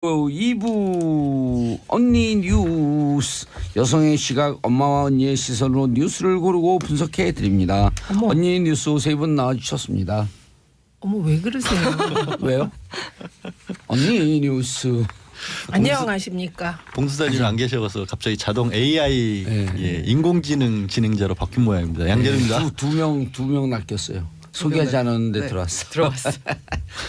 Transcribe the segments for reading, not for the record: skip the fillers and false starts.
2부 언니 뉴스. 여성의 시각, 엄마와 언니의 시선으로 뉴스를 고르고 분석해 드립니다. 언니 뉴스 세 분 나와주셨습니다. 어머, 왜 그러세요? 왜요? 언니 뉴스. 안녕하십니까. 봉수사님 안 계셔서 갑자기 자동 AI 예, 인공지능 진행자로 바뀐 모양입니다. 양재입니다. 두 명 낚였어요. 소개하지 않았는데 들어왔어.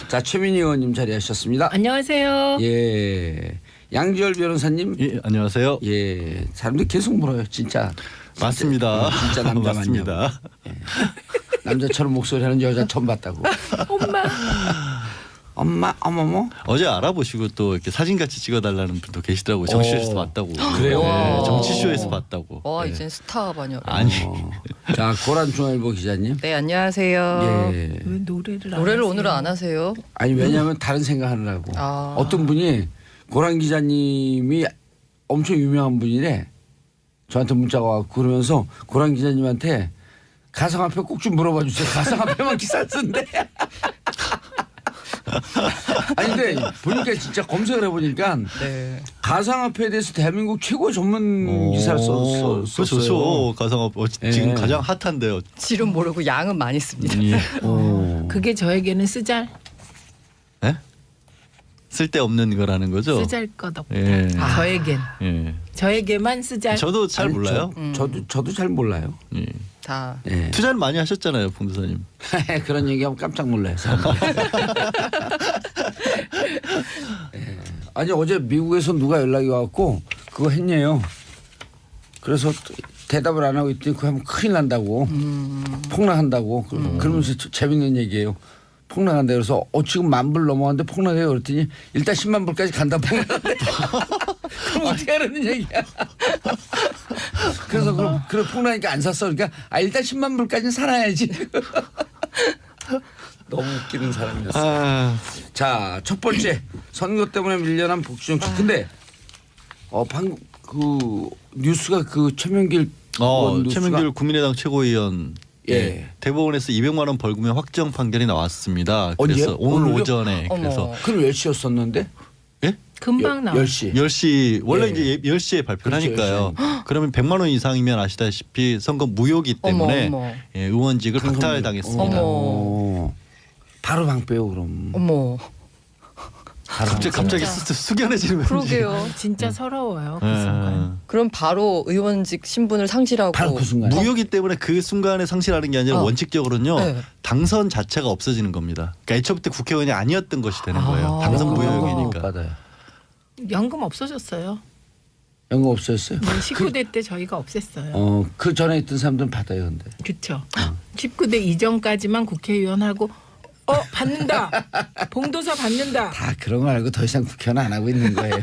자, 최민희 의원님 자리하셨습니다. 안녕하세요. 예, 양지열 변호사님. 예, 안녕하세요. 예, 사람들이 계속 물어요. 진짜 맞습니다. 진짜 남자 맞습니다. 맞냐고. 예. 남자처럼 목소리 하는 여자 처음 봤다고. 엄마, 어머머. 어제 알아보시고 또 이렇게 사진 같이 찍어달라는 분도 계시더라고요. 정치쇼에서 봤다고. 그래요? 네, 정치쇼에서 봤다고. 와, 네. 이젠 스타 반열. 아니. 자, 고란중앙일보 기자님. 네, 안녕하세요. 예. 왜 노래를 안 노래를 하세요? 오늘은 안 하세요? 아니, 왜냐하면 다른 생각하느라고. 어떤 분이 고란 기자님이 엄청 유명한 분이래. 저한테 문자가 왔고 그러면서 고란 기자님한테 가상화폐 꼭 좀 물어봐 주세요. 가상화폐만 기사 쓴대. 아니 근데 보니까 진짜 검색을 해보니까 네. 가상화폐에 대해서 대한민국 최고 전문 기사를 썼어요. 그거 좋죠. 가상화폐 지금 예. 가장 핫한데요. 질은 모르고 양은 많이 씁니다. 예. 그게 저에게는 쓰잘 네? 쓸데없는 거라는 거죠. 쓰잘것없다. 예. 저에겐 예. 저에게만 쓰잘. 저도 잘 아니, 몰라요. 저도 잘 몰라요. 예. 다. 예. 투자는 많이 하셨잖아요, 봉도사님. 그런 얘기하면 깜짝 놀라요. 예. 아니 어제 미국에서 누가 연락이 와갖고 그거 했냐요. 그래서 대답을 안 하고 있더니 그거 하면 큰일 난다고. 폭락한다고. 그러면서 재밌는 얘기예요. 폭락한다. 그래서 지금 10,000불 넘어갔는데 폭락해요. 그랬더니 일단 10만 불까지 간다 폭락한대. 그럼 어떻게 하라는 얘기야. 그래서 그럼 폭락하니까 안 샀어. 그러니까 일단 10만 불까지는 살아야지. 너무 웃기는 사람이었어. 자, 첫 번째 선거 때문에 밀려난 복지정책. 근데 방금 그 뉴스가 그 최명길 최명길 국민의당 최고위원 예. 대법원에서 200만 원 벌금의 확정 판결이 나왔습니다. 언제요? 그래서 오늘 오늘요? 오전에 어머. 그래서 그럼 10시였었는데? 예? 금방 나와. 10시. 10시 원래 예. 이제 10시에 발표를 그렇죠, 하니까요. 그러면 100만 원 이상이면 아시다시피 선거 무효기 때문에 어머. 예, 의원직을 박탈당했습니다. 어머. 바로 방빼요 그럼. 어머. 갑자기 숙연해지는 그러게요. 진짜 서러워요. 그 순간. 그럼 바로 의원직 신분을 상실하고. 바로 그 순간. 무효기 때문에 그 순간에 상실하는 게 아니라 원칙적으로는요. 네. 당선 자체가 없어지는 겁니다. 그러니까 애초부터 국회의원이 아니었던 것이 되는 거예요. 당선 못 무효역이니까. 받아요. 연금 없어졌어요. 연금 없어졌어요? 네, 19대 때 저희가 없앴어요. 그 전에 있던 사람들은 받아요, 근데. 그렇죠. 19대 이전까지만 국회의원하고 받는다. 봉도사 받는다. 다 그런 거 알고 더 이상 국회의원 안 하고 있는 거예요.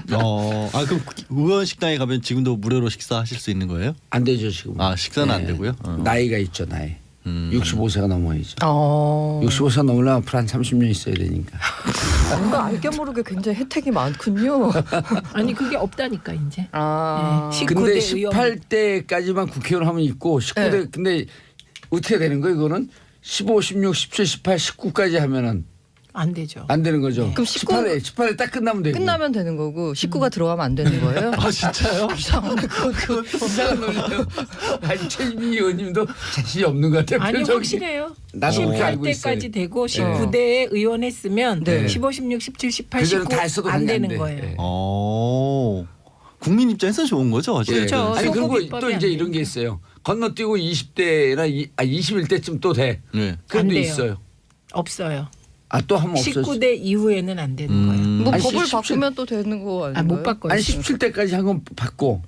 그럼 의원 식당에 가면 지금도 무료로 식사하실 수 있는 거예요? 안 되죠 지금. 식사는 안 되고요. 나이가 있죠 나이. 65세가 넘어야죠. 65세가 넘으려면 앞으로 한 30년 있어야 되니까. 뭔가 알게 모르게 굉장히 혜택이 많군요. 아니 그게 없다니까 이제. 네, 근데 19대 의원. 18대까지만 국회의원 하면 있고 19대 네. 근데 어떻게 되는 거예요 이거는? 15, 16, 17, 18, 19까지 하면은 안 되죠. 안 되는 거죠. 그럼 18에 딱 끝나면 되고. 끝나면 되는 거고 식구가 들어가면 안 되는 거예요? 진짜요? 이상한 논리요. 아니 최민희 의원님도 자신이 없는 것 같아요. 아니 표정이. 확실해요. 나도 그렇게 알고 있어요. 18대까지 되고 19대에 의원 했으면 네. 15, 16, 17, 18, 그전엔 19 다 했어도 안 그게 안 되는 돼. 거예요. 예. 국민 입장에서 좋은 거죠. 그렇죠. 아니 그리고 선거비법이 또 안 이제 돼. 이런 게 있어요. 건너뛰고 20대나 21대쯤 또 돼. 네. 그런 안 데 돼요. 있어요. 없어요. 또 하면 없어요. 19대 이후에는 안 되는 거예요. 뭐 아니, 법을 17 바꾸면 또 되는 거 아닌가요? 못 바꿔요. 아니 17대까지 한 건 받고.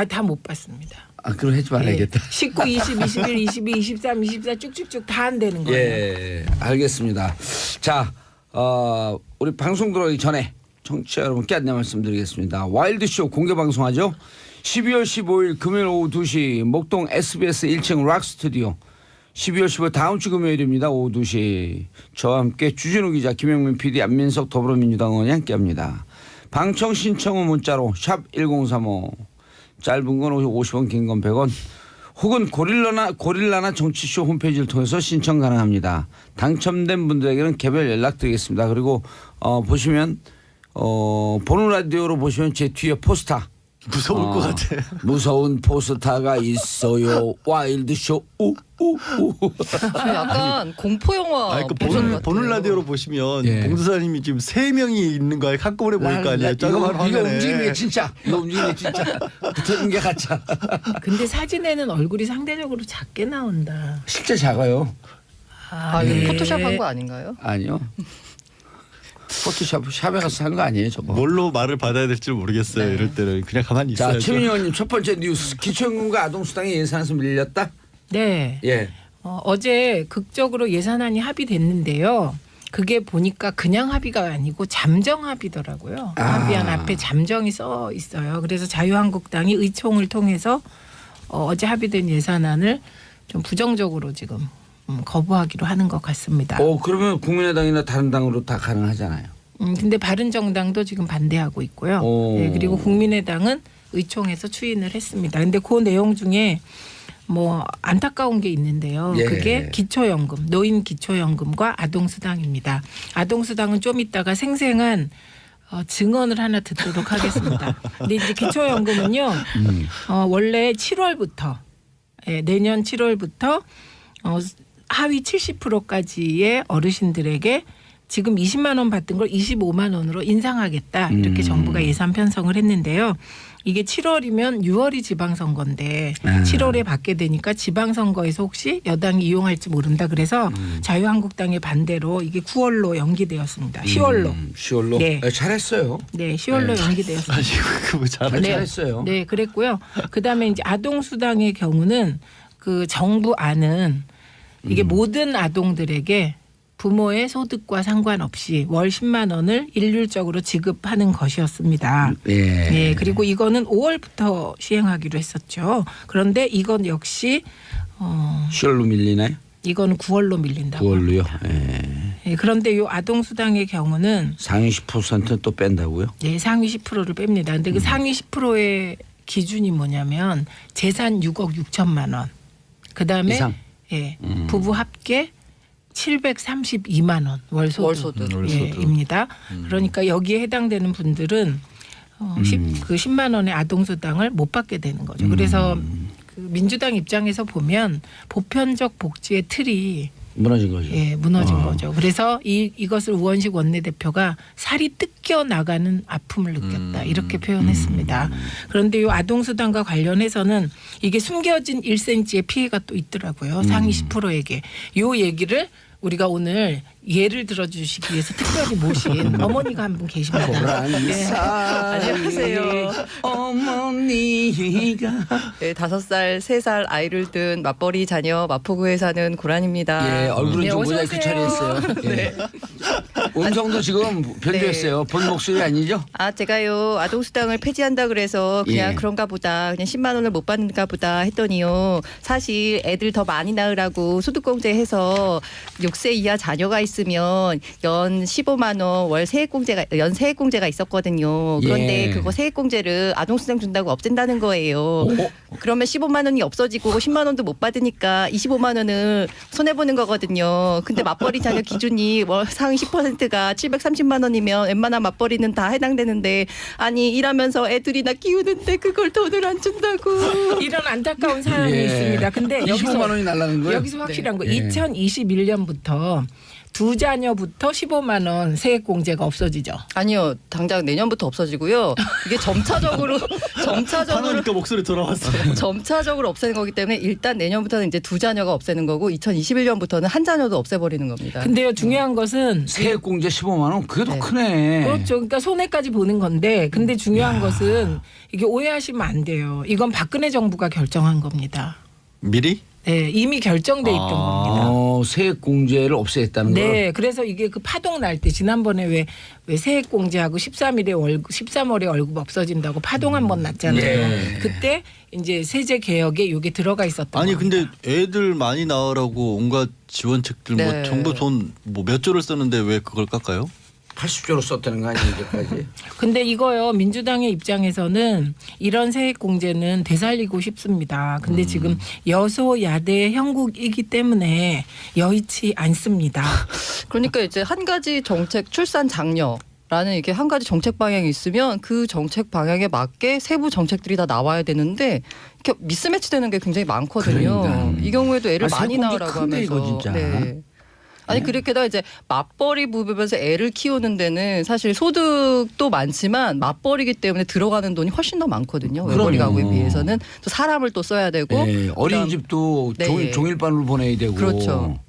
다 못 받습니다. 그럼 하지 말아야겠다. 19, 20, 21, 22, 23, 24 쭉쭉쭉 다 안 되는 거예요. 예, 알겠습니다. 자, 우리 방송 들어가기 전에 청취자 여러분께 안내 말씀드리겠습니다. 와일드쇼 공개 방송하죠. 12월 15일 금요일 오후 2시 목동 SBS 1층 락스튜디오. 12월 15일 다음 주 금요일입니다. 오후 2시 저와 함께 주진우 기자, 김영민 PD, 안민석 더불어민주당 의원이 함께합니다. 방청 신청은 문자로 샵 1035 짧은 건 50원 긴 건 100원 혹은 고릴라나 정치쇼 홈페이지를 통해서 신청 가능합니다. 당첨된 분들에게는 개별 연락드리겠습니다. 그리고 보시면 보는 라디오로 보시면 제 뒤에 포스터 무서울 것 같아. 무서운 포스터가 있어요. 와일드쇼 우우우. 약간 공포 영화. 아니, 그 버전 보는 같아요. 라디오로 보시면 예. 봉도사님이 지금 3명이 있는 거에 한꺼번에 보일 거 아니에요. 조그만 이거 화면에. 움직이는 게 진짜. 이거 움직이는 게 진짜. 붙어있는 게 가짜. 근데 사진에는 얼굴이 상대적으로 작게 나온다. 실제 작아요. 아, 이거 포토샵 한 거 아닌가요? 아니요. 포토샵 샵에 가서 산 거 아니에요, 저거. 뭘로 말을 받아야 될지 모르겠어요. 이럴 때는 그냥 가만히 자, 있어야죠. 최민희 의원님 첫 번째 뉴스. 기초연금과 아동수당의 예산에서 밀렸다? 네. 예. 어제 극적으로 예산안이 합의됐는데요. 그게 보니까 그냥 합의가 아니고 잠정 합의더라고요. 합의안 앞에 잠정이 써 있어요. 그래서 자유한국당이 의총을 통해서 어제 합의된 예산안을 좀 부정적으로 지금 거부하기로 하는 것 같습니다. 그러면 국민의당이나 다른 당으로 다 가능하잖아요. 근데 바른정당도 지금 반대하고 있고요. 네, 그리고 국민의당은 의총에서 추인을 했습니다. 근데 그 내용 중에 뭐 안타까운 게 있는데요. 예. 그게 기초연금, 노인 기초연금과 아동수당입니다. 아동수당은 좀 이따가 생생한 증언을 하나 듣도록 하겠습니다. 근데 이제 기초연금은요. 원래 7월부터 내년 7월부터 하위 70%까지의 어르신들에게 지금 20만 원 받던 걸 25만 원으로 인상하겠다. 이렇게 정부가 예산 편성을 했는데요. 이게 7월이면 6월이 지방선거인데 7월에 받게 되니까 지방선거에서 혹시 여당이 이용할지 모른다. 그래서 자유한국당의 반대로 이게 9월로 연기되었습니다. 10월로. 10월로? 네. 잘했어요. 네, 10월로 연기되었습니다. 아니 그거 잘하죠. 잘했어요. 네, 그랬고요. 그다음에 이제 아동수당의 경우는 그 정부 안은 이게 모든 아동들에게 부모의 소득과 상관없이 월 10만 원을 일률적으로 지급하는 것이었습니다. 예. 네, 그리고 이거는 5월부터 시행하기로 했었죠. 그런데 이건 역시 10월로 밀리나요? 이거는 9월로 밀린다고. 9월로요? 합니다. 예. 네, 그런데 이 아동수당의 경우는 상위 10%는 또 뺀다고요? 네, 상위 10%를 뺍니다. 근데 그 상위 10%의 기준이 뭐냐면 재산 6억 6천만 원. 그다음에 이상? 예, 부부 합계 732만 원 월소득. 입니다. 그러니까 여기에 해당되는 분들은 10만 원의 아동수당을 못 받게 되는 거죠. 그래서 그 민주당 입장에서 보면 보편적 복지의 틀이 무너진 거죠. 예, 무너진 거죠. 그래서 이것을 우원식 원내대표가 살이 뜯겨 나가는 아픔을 느꼈다. 이렇게 표현했습니다. 그런데 이 아동수당과 관련해서는 이게 숨겨진 1cm의 피해가 또 있더라고요. 상위 10%에게. 이 얘기를 우리가 오늘 예를 들어주시기 위해서 특별히 모신 어머니가 한 분 계십니다. 네. 안녕하세요. 어머니가 네, 5살, 3살 아이를 둔 맞벌이 자녀 마포구에 사는 고란입니다. 예, 얼굴은 네, 좀 어서 모자이크 오세요. 처리했어요. 예. 음성도 지금 변조했어요. 본 목소리 아니죠? 아, 제가요 아동수당을 폐지한다 그래서 그냥 예. 그런가 보다, 그냥 10만 원을 못 받는가 보다 했더니요, 사실 애들 더 많이 낳으라고 소득공제해서 6세 이하 자녀가 있으면 연 15만 원 월 연 세액공제가 있었거든요. 그런데 예. 그거 세액공제를 아동수당 준다고 없앤다는 거예요. 그러면 15만 원이 없어지고 10만 원도 못 받으니까 25만 원을 손해 보는 거거든요. 근데 맞벌이 자녀 기준이 월 상위 10%가 730만 원이면 웬만한 맞벌이는 다 해당되는데, 아니 일하면서 애들이나 키우는데 그걸 돈을 안 준다고. 이런 안타까운 사연이 예. 있습니다. 근데 25만 원이 날라는 거예요? 여기서 확실한 거 네. 2021년부터 두 자녀부터 15만 원 세액 공제가 없어지죠. 아니요, 당장 내년부터 없어지고요. 이게 점차적으로 하나니까 목소리 돌아왔어요. 점차적으로 없애는 거기 때문에 일단 내년부터는 이제 두 자녀가 없애는 거고 2021년부터는 한 자녀도 없애버리는 겁니다. 근데요, 중요한 것은 세액공제 15만 원? 그게 더 네. 크네. 그렇죠. 그러니까 손해까지 보는 건데, 근데 중요한 것은 이게 오해하시면 안 돼요. 이건 박근혜 정부가 결정한 겁니다. 미리? 네, 이미 결정돼 있던 겁니다. 세액공제를 없애겠다는 거예요? 네, 그래서 이게 그 파동 날 때 지난번에 왜 세액 공제하고 13일에 월급, 13월에 월급 없어진다고 파동 한 번 났잖아요. 예. 그때 이제 세제 개혁에 이게 들어가 있었던 아니 겁니다. 근데 애들 많이 낳으라고 온갖 지원책들 뭐 네. 정부 돈 뭐 몇 조를 쓰는데 왜 그걸 깎아요? 80조로 썼다는 거 아니에요 이제까지? 근데 이거요 민주당의 입장에서는 이런 세액공제는 되살리고 싶습니다. 근데 지금 여소야대 형국이기 때문에 여의치 않습니다. 그러니까 이제 한 가지 정책 출산 장려라는 이게 한 가지 정책 방향이 있으면 그 정책 방향에 맞게 세부 정책들이 다 나와야 되는데 이렇게 미스매치되는 게 굉장히 많거든요. 그러니까. 이 경우에도 애를 아, 많이 세공제 낳으라고 큰데, 하면서. 이거 진짜. 네. 아니 그렇게다 이제 맞벌이 부부면서 애를 키우는 데는 사실 소득도 많지만 맞벌이기 때문에 들어가는 돈이 훨씬 더 많거든요. 외벌이 그럼요. 가구에 비해서는 또 사람을 또 써야 되고 네, 어린이집도 네. 종일반으로 보내야 되고. 그렇죠.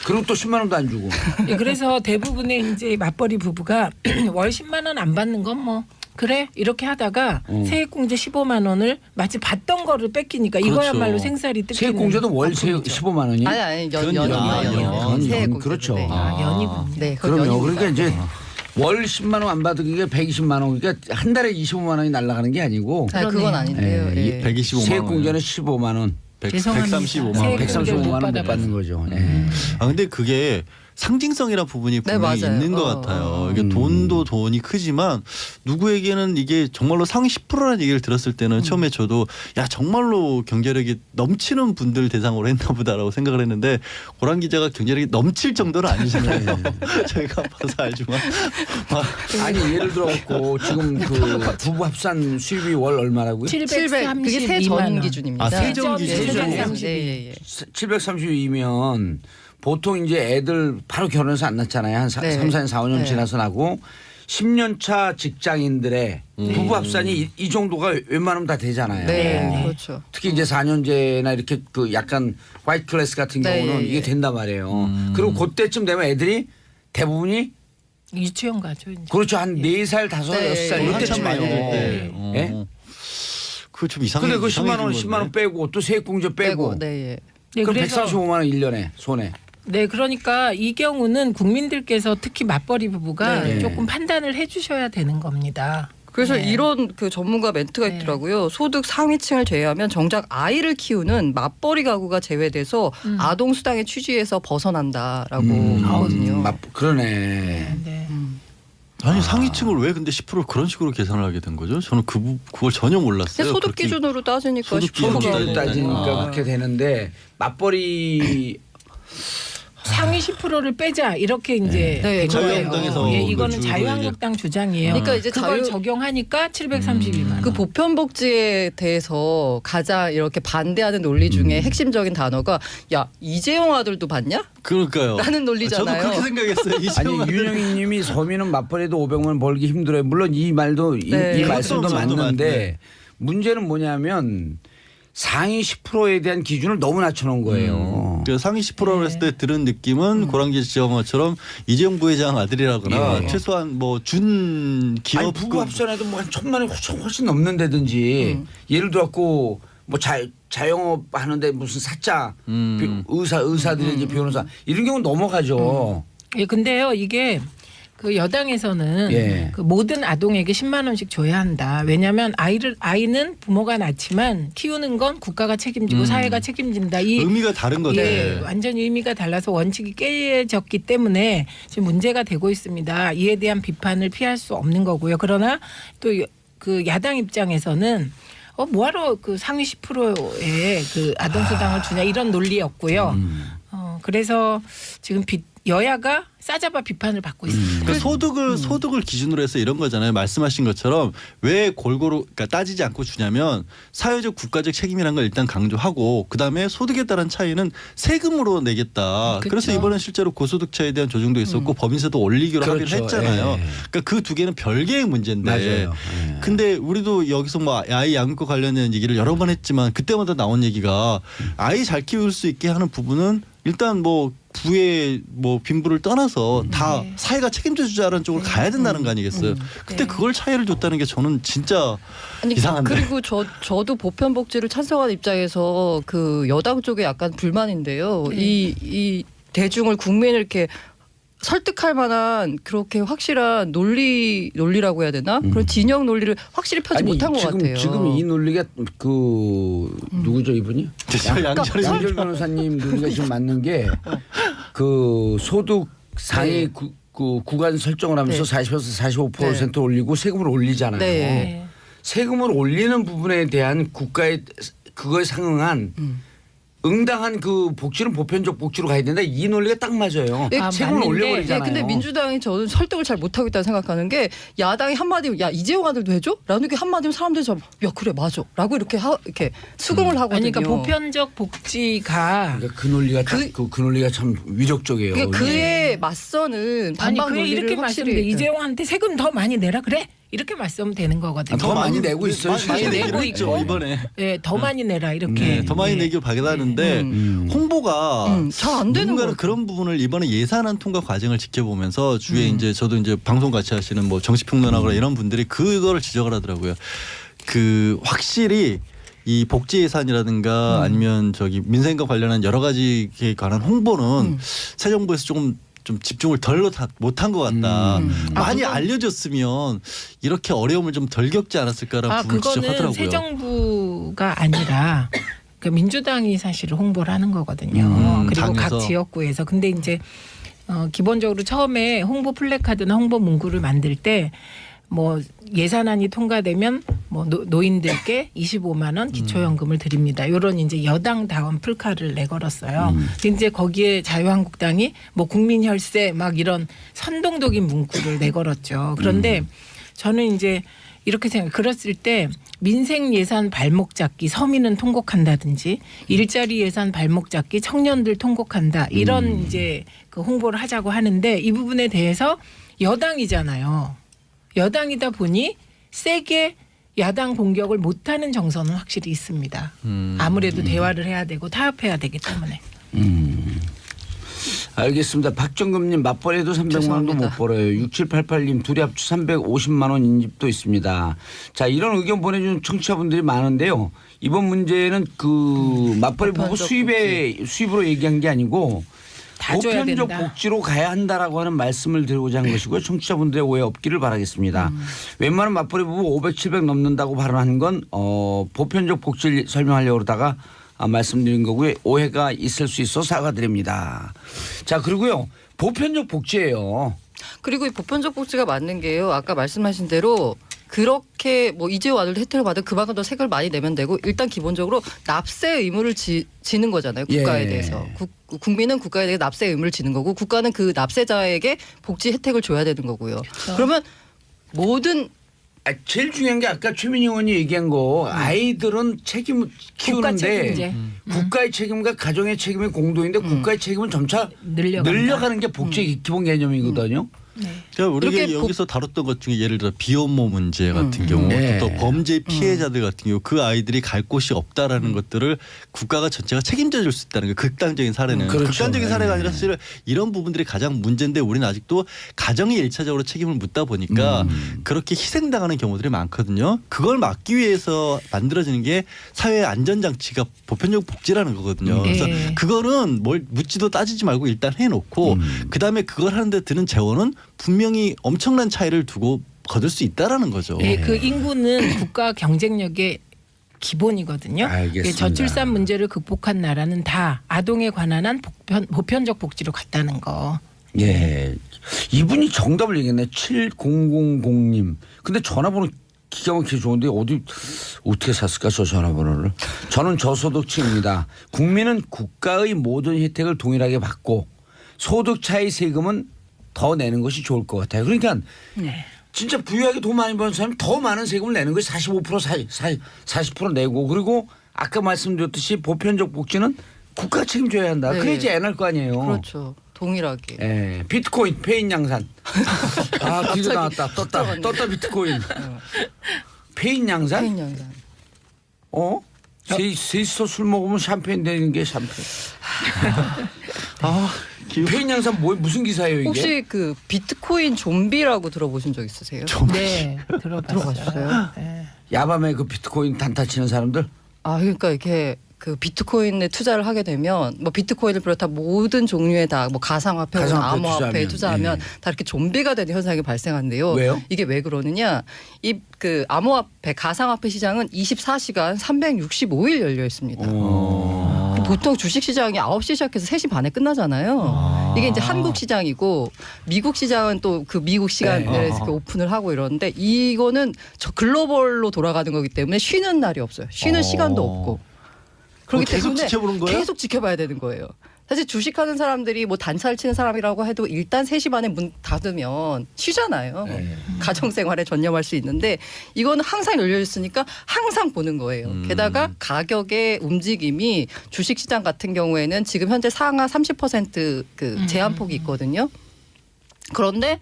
그리고 또 10만 원도 안 주고. 예, 그래서 대부분의 이제 맞벌이 부부가 월 10만 원 안 받는 건 뭐 그래 이렇게 하다가 세액공제 15만 원을 마치 받던 거를 뺏기니까 그렇죠. 이거야말로 생살이 뜯기는 세액공제도 월 거품이죠. 15만 원이? 아니 그건 연이요. 연, 그렇죠. 네. 아, 연이군요. 네, 그건 그럼요. 연입니다. 그러니까 이제 월 10만 원 안 받은 게 120만 원. 그러니까 한 달에 25만 원이 날아가는 게 아니고. 아, 그건 아닌데요. 예, 예. 125만 원. 세액공제는 15만 원. 죄송합니다. 135만 원. 세액 135만 원 못 받아봤어요. 받는 거죠. 예. 아 근데 그게 상징성이라는 부분이 네, 분명히 맞아요. 있는 것 같아요. 이게 돈도 돈이 크지만 누구에게는 이게 정말로 상위 10%라는 얘기를 들었을 때는 처음에 저도 야 정말로 경제력이 넘치는 분들 대상으로 했나 보다라고 생각을 했는데 고란 기자가 경제력이 넘칠 정도는 아니잖아요. 저희가 봐서 알지만 아니 예를 들어갖고 지금 그 부부 합산 수입이 월 얼마라고요? 700 그게 732만 세전 원. 기준입니다. 아, 세전 기준이요? 네, 예. 732이면 보통 이제 애들 바로 결혼해서 안 낳잖아요. 한 네. 3, 4년, 4, 5년 네. 지나서 나고 10년 차 직장인들의 부부 합산이 이 정도가 웬만하면 다 되잖아요. 네, 그렇죠. 특히 이제 4년제나 이렇게 그 약간 화이트 클래스 같은 네, 경우는 예, 이게 예. 된단 말이에요. 그리고 그때쯤 되면 애들이 대부분이 유치원 가죠. 이제. 그렇죠. 한 4살, 5살, 네, 6살 네. 이때쯤 많이 해요. 때. 예? 그거 좀 이상해. 근데 그 10만 원, 이상해진 10만 원 건데. 빼고 또 세액공제 빼고 네, 예. 네, 그럼 그래서 135만 원 1년에 손에. 네, 그러니까 이 경우는 국민들께서 특히 맞벌이 부부가 네. 조금 판단을 해주셔야 되는 겁니다. 그래서 네. 이런 그 전문가 멘트가 네. 있더라고요. 소득 상위층을 제외하면 정작 아이를 키우는 맞벌이 가구가 제외돼서 아동 수당의 취지에서 벗어난다라고 하거든요. 그러네. 네. 아니 상위층을 왜 근데 10%를 그런 식으로 계산을 하게 된 거죠? 저는 그걸 전혀 몰랐어요. 소득 그렇게 기준으로 따지니까 소득 10%가 기준으로 소득을 따지니까 그렇게 되는데 맞벌이 상위 10%를 빼자 이렇게 이제 네, 된 자유한국당에서 거예요. 예, 그걸 이거는 주로 자유한국당 주장이에요. 그러니까 이제 그걸 자유- 적용하니까 732만 원. 그 보편복지에 대해서 가장 이렇게 반대하는 논리 중에 핵심적인 단어가 야 이재용 아들도 봤냐? 그러니까요. 라는 논리잖아요. 저도 그렇게 생각했어요. 이재용 아니 윤영희 님이 서민은 맞벌이도 500만 원 벌기 힘들어요. 물론 이 말도 네. 이 말씀도 그것도 맞는데 맞네. 문제는 뭐냐면 상위 10%에 대한 기준을 너무 낮춰놓은 거예요. 그 상위 10%를 했을 때 들은 느낌은 고랑기 지정어처럼 이재용 부회장 아들이라거나 예. 최소한 뭐 준 기업 아니 부부 합산해도 뭐 한 1,000만 원이 훨씬 넘는다든지 예를 들어갖고 뭐 자영업 하는데 무슨 사자 의사들이 변호사 이런 경우는 넘어가죠. 예, 근데요 이게 그 여당에서는 예. 그 모든 아동에게 10만 원씩 줘야 한다. 왜냐하면 아이는 부모가 낳지만 키우는 건 국가가 책임지고 사회가 책임진다. 이 의미가 다른 거죠. 예, 완전히 의미가 달라서 원칙이 깨졌기 때문에 지금 문제가 되고 있습니다. 이에 대한 비판을 피할 수 없는 거고요. 그러나 또 그 야당 입장에서는 뭐하러 그 상위 10%의 그 아동수당을 주냐 이런 논리였고요. 그래서 지금 여야가 싸잡아 비판을 받고 있습니다. 그러니까 소득을 기준으로 해서 이런 거잖아요. 말씀하신 것처럼 왜 골고루 그러니까 따지지 않고 주냐면 사회적 국가적 책임이라는 걸 일단 강조하고 그다음에 소득에 따른 차이는 세금으로 내겠다. 그렇죠. 그래서 이번엔 실제로 고소득차에 대한 조정도 있었고 법인세도 올리기로 하긴 그렇죠. 했잖아요. 예. 그러니까 그 두 개는 별개의 문제인데. 맞아요. 예. 근데 우리도 여기서 뭐 아이 양육과 관련된 얘기를 여러 번 했지만 그때마다 나온 얘기가 아이 잘 키울 수 있게 하는 부분은 일단 뭐 부의 뭐 빈부를 떠나서 다 네. 사회가 책임져 주자라는 쪽으로 가야 된다는 거 아니겠어요. 그때 네. 그걸 차이를 줬다는 게 저는 진짜 아니, 이상한데. 그리고 저도 보편복지를 찬성하는 입장에서 그 여당 쪽에 약간 불만인데요. 네. 이 대중을 국민을 이렇게 설득할 만한 그렇게 확실한 논리라고 해야 되나? 그런 진영 논리를 확실히 펴지 못한 것 같아요. 지금 이 논리가 그 누구죠 이분이? 저 양철이 양절 변호사님 논리가 지금 맞는 게 그 소득 상위 그 구간 설정을 하면서 네. 40에서 45% 올리고 세금을 올리잖아요. 네. 세금을 올리는 부분에 대한 국가의 그거에 상응한 응당한 그 복지는 보편적 복지로 가야 된다. 이 논리가 딱 맞아요. 아, 세금을 맞는데. 올려버리잖아요. 근데 민주당이 저는 설득을 잘 못하고 있다고 생각하는 게 야당이 한마디 야 이재용 아들도 해줘? 라는 게 한마디면 사람들이 야 그래 맞아 라고 이렇게 수긍을 하거든요. 아니, 그러니까 보편적 복지가 그러니까 그 논리가 그 논리가 참 위력적이에요. 그러니까 그에 맞서는 아니 반박 그래 논리를 이렇게 확실히 말씀드려 이재용한테 세금 더 많이 내라 그래 이렇게 말씀하면 되는 거거든요. 더 많이 내고 있어요. 많이 실제로. 내고 내고 있죠 있고. 이번에. 예, 더 많이 내라 이렇게. 더 많이 내길 바라는데 홍보가 잘 안 되는 누군가는 거예요. 그런 부분을 이번에 예산안 통과 과정을 지켜보면서 주위에 이제 저도 이제 방송 같이 하시는 뭐 정치평론가나 이런 분들이 그거를 지적을 하더라고요. 그 확실히 이 복지 예산이라든가 아니면 저기 민생과 관련한 여러 가지에 관한 홍보는 새 정부에서 좀 집중을 덜 못한 것 같다. 많이 알려졌으면 이렇게 어려움을 좀 덜 겪지 않았을까라는 부분을 그거는 지적하더라고요. 새 정부가 아니라 그 민주당이 사실 홍보를 하는 거거든요. 그리고 당에서. 각 지역구에서. 근데 이제 기본적으로 처음에 홍보 플래카드나 홍보 문구를 만들 때 뭐 예산안이 통과되면 뭐 노인들께 25만 원 기초연금을 드립니다. 이런 이제 여당다운 플카를 내걸었어요. 근데 이제 거기에 자유한국당이 뭐 국민혈세 막 이런 선동적인 문구를 내걸었죠. 그런데 저는 이제 이렇게 그랬을 때 민생 예산 발목 잡기 서민은 통곡한다든지 일자리 예산 발목 잡기 청년들 통곡한다 이런 이제 그 홍보를 하자고 하는데 이 부분에 대해서 여당이잖아요. 여당이다 보니 세게 야당 공격을 못하는 정서는 확실히 있습니다. 아무래도 대화를 해야 되고 타협해야 되기 때문에. 알겠습니다. 박정금님 맞벌이도 300만 원도 못 벌어요. 6788님 둘이 합쳐 350만 원 인집도 있습니다. 자 이런 의견 보내주는 청취자분들이 많은데요. 이번 문제는 그 맞벌이 부부 수입으로 얘기한 게 아니고 다 줘야 보편적 된다. 복지로 가야 한다라고 하는 말씀을 드리고자 한 것이고요. 청취자분들의 오해 없기를 바라겠습니다. 웬만한 맞벌이 부부 500, 700 넘는다고 발언한 건 보편적 복지를 설명하려고 그러다가 말씀드린 거고요. 오해가 있을 수 있어 사과드립니다. 자 그리고요. 보편적 복지예요. 그리고 이 보편적 복지가 맞는 게요. 아까 말씀하신 대로 그렇게 뭐 이재용 아들도 혜택을 받아 그만큼 더 세금을 많이 내면 되고 일단 기본적으로 납세 의무를 지는 거잖아요. 국가에 예. 대해서. 국민은 국가에 대해 납세 의무를 지는 거고 국가는 그 납세자에게 복지 혜택을 줘야 되는 거고요. 그러면 모든 제일 중요한 게 아까 최민희 의원이 얘기한 거 아이들은 책임 키우는데 책임제. 국가의 책임과 가정의 책임이 공동인데 국가의 책임은 점차 늘려가는 게 복지의 기본 개념이거든요. 그러니까 우리가 이렇게 여기서 다뤘던 것 중에 예를 들어 비혼모 문제 같은 경우 네. 또 범죄 피해자들 같은 경우 그 아이들이 갈 곳이 없다라는 것들을 국가가 전체가 책임져 줄 수 있다는 게 극단적인 사례는 그렇죠. 극단적인 사례가 네. 아니라 사실 이런 부분들이 가장 문제인데 우리는 아직도 가정이 일차적으로 책임을 묻다 보니까 그렇게 희생당하는 경우들이 많거든요. 그걸 막기 위해서 만들어지는 게 사회 안전장치가 보편적 복지라는 거거든요. 그래서 그거는 뭘 묻지도 따지지 말고 일단 해놓고 그다음에 그걸 하는데 드는 재원은 분명히 엄청난 차이를 두고 거둘 수 있다라는 거죠. 네, 그 인구는 국가 경쟁력의 기본이거든요. 알겠습니다. 저출산 문제를 극복한 나라는 다 아동에 관한 한 보편적 복지로 갔다는 거. 예. 이분이 정답을 얘기했네. 7000님. 근데 전화번호 기가 막히게 좋은데 어떻게 샀을까 저 전화번호를. 저는 저소득층입니다. 국민은 국가의 모든 혜택을 동일하게 받고 소득 차이 세금은 더 내는 것이 좋을 것 같아요. 그러니까 진짜 부유하게 돈 많이 버는 사람이 더 많은 세금을 내는 거예요. 45% 40% 내고 그리고 아까 말씀드렸듯이 보편적 복지는 국가가 책임져야 한다. 네. 그래야지 애 낳을 거 아니에요. 그렇죠. 동일하게. 예, 비트코인 페인 양산. 아, 기도 나왔다. 들어갔네. 떴다 비트코인. 페인 양산? 페인 양산. 셋이서 술 먹으면 샴페인 되는 게 샴페인. 페인 양산 무슨 기사예요 이게? 혹시 그 비트코인 좀비라고 들어보신 적 있으세요? 네, 들어봤어요. 네. 야밤에 그 비트코인 단타 치는 사람들? 아 그러니까 이렇게 그 비트코인에 투자를 하게 되면 뭐 비트코인을 비롯한 모든 종류의 다 뭐 가상화폐, 암호화폐에 투자하면 다 이렇게 좀비가 되는 현상이 발생한대요. 왜요? 이게 왜 그러느냐? 이 그 암호화폐, 가상화폐 시장은 24시간 365일 열려 있습니다. 근데 보통 주식시장이 9시 시작해서 3시 반에 끝나잖아요. 이게 이제 한국 시장이고 미국 시장은 또 그 미국 시간에 이렇게 오픈을 하고 이러는데 이거는 저 글로벌로 돌아가는 거기 때문에 쉬는 날이 없어요. 쉬는 시간도 없고. 그렇기 계속 때문에 지켜보는 거예요? 계속 지켜봐야 되는 거예요. 사실 주식하는 사람들이 뭐 단차를 치는 사람이라고 해도 일단 3시 반에 문 닫으면 쉬잖아요. 가정생활에 전념할 수 있는데 이거는 항상 열려 있으니까 항상 보는 거예요. 게다가 가격의 움직임이 주식시장 같은 경우에는 지금 현재 상하 30%그 제한폭이 있거든요. 그런데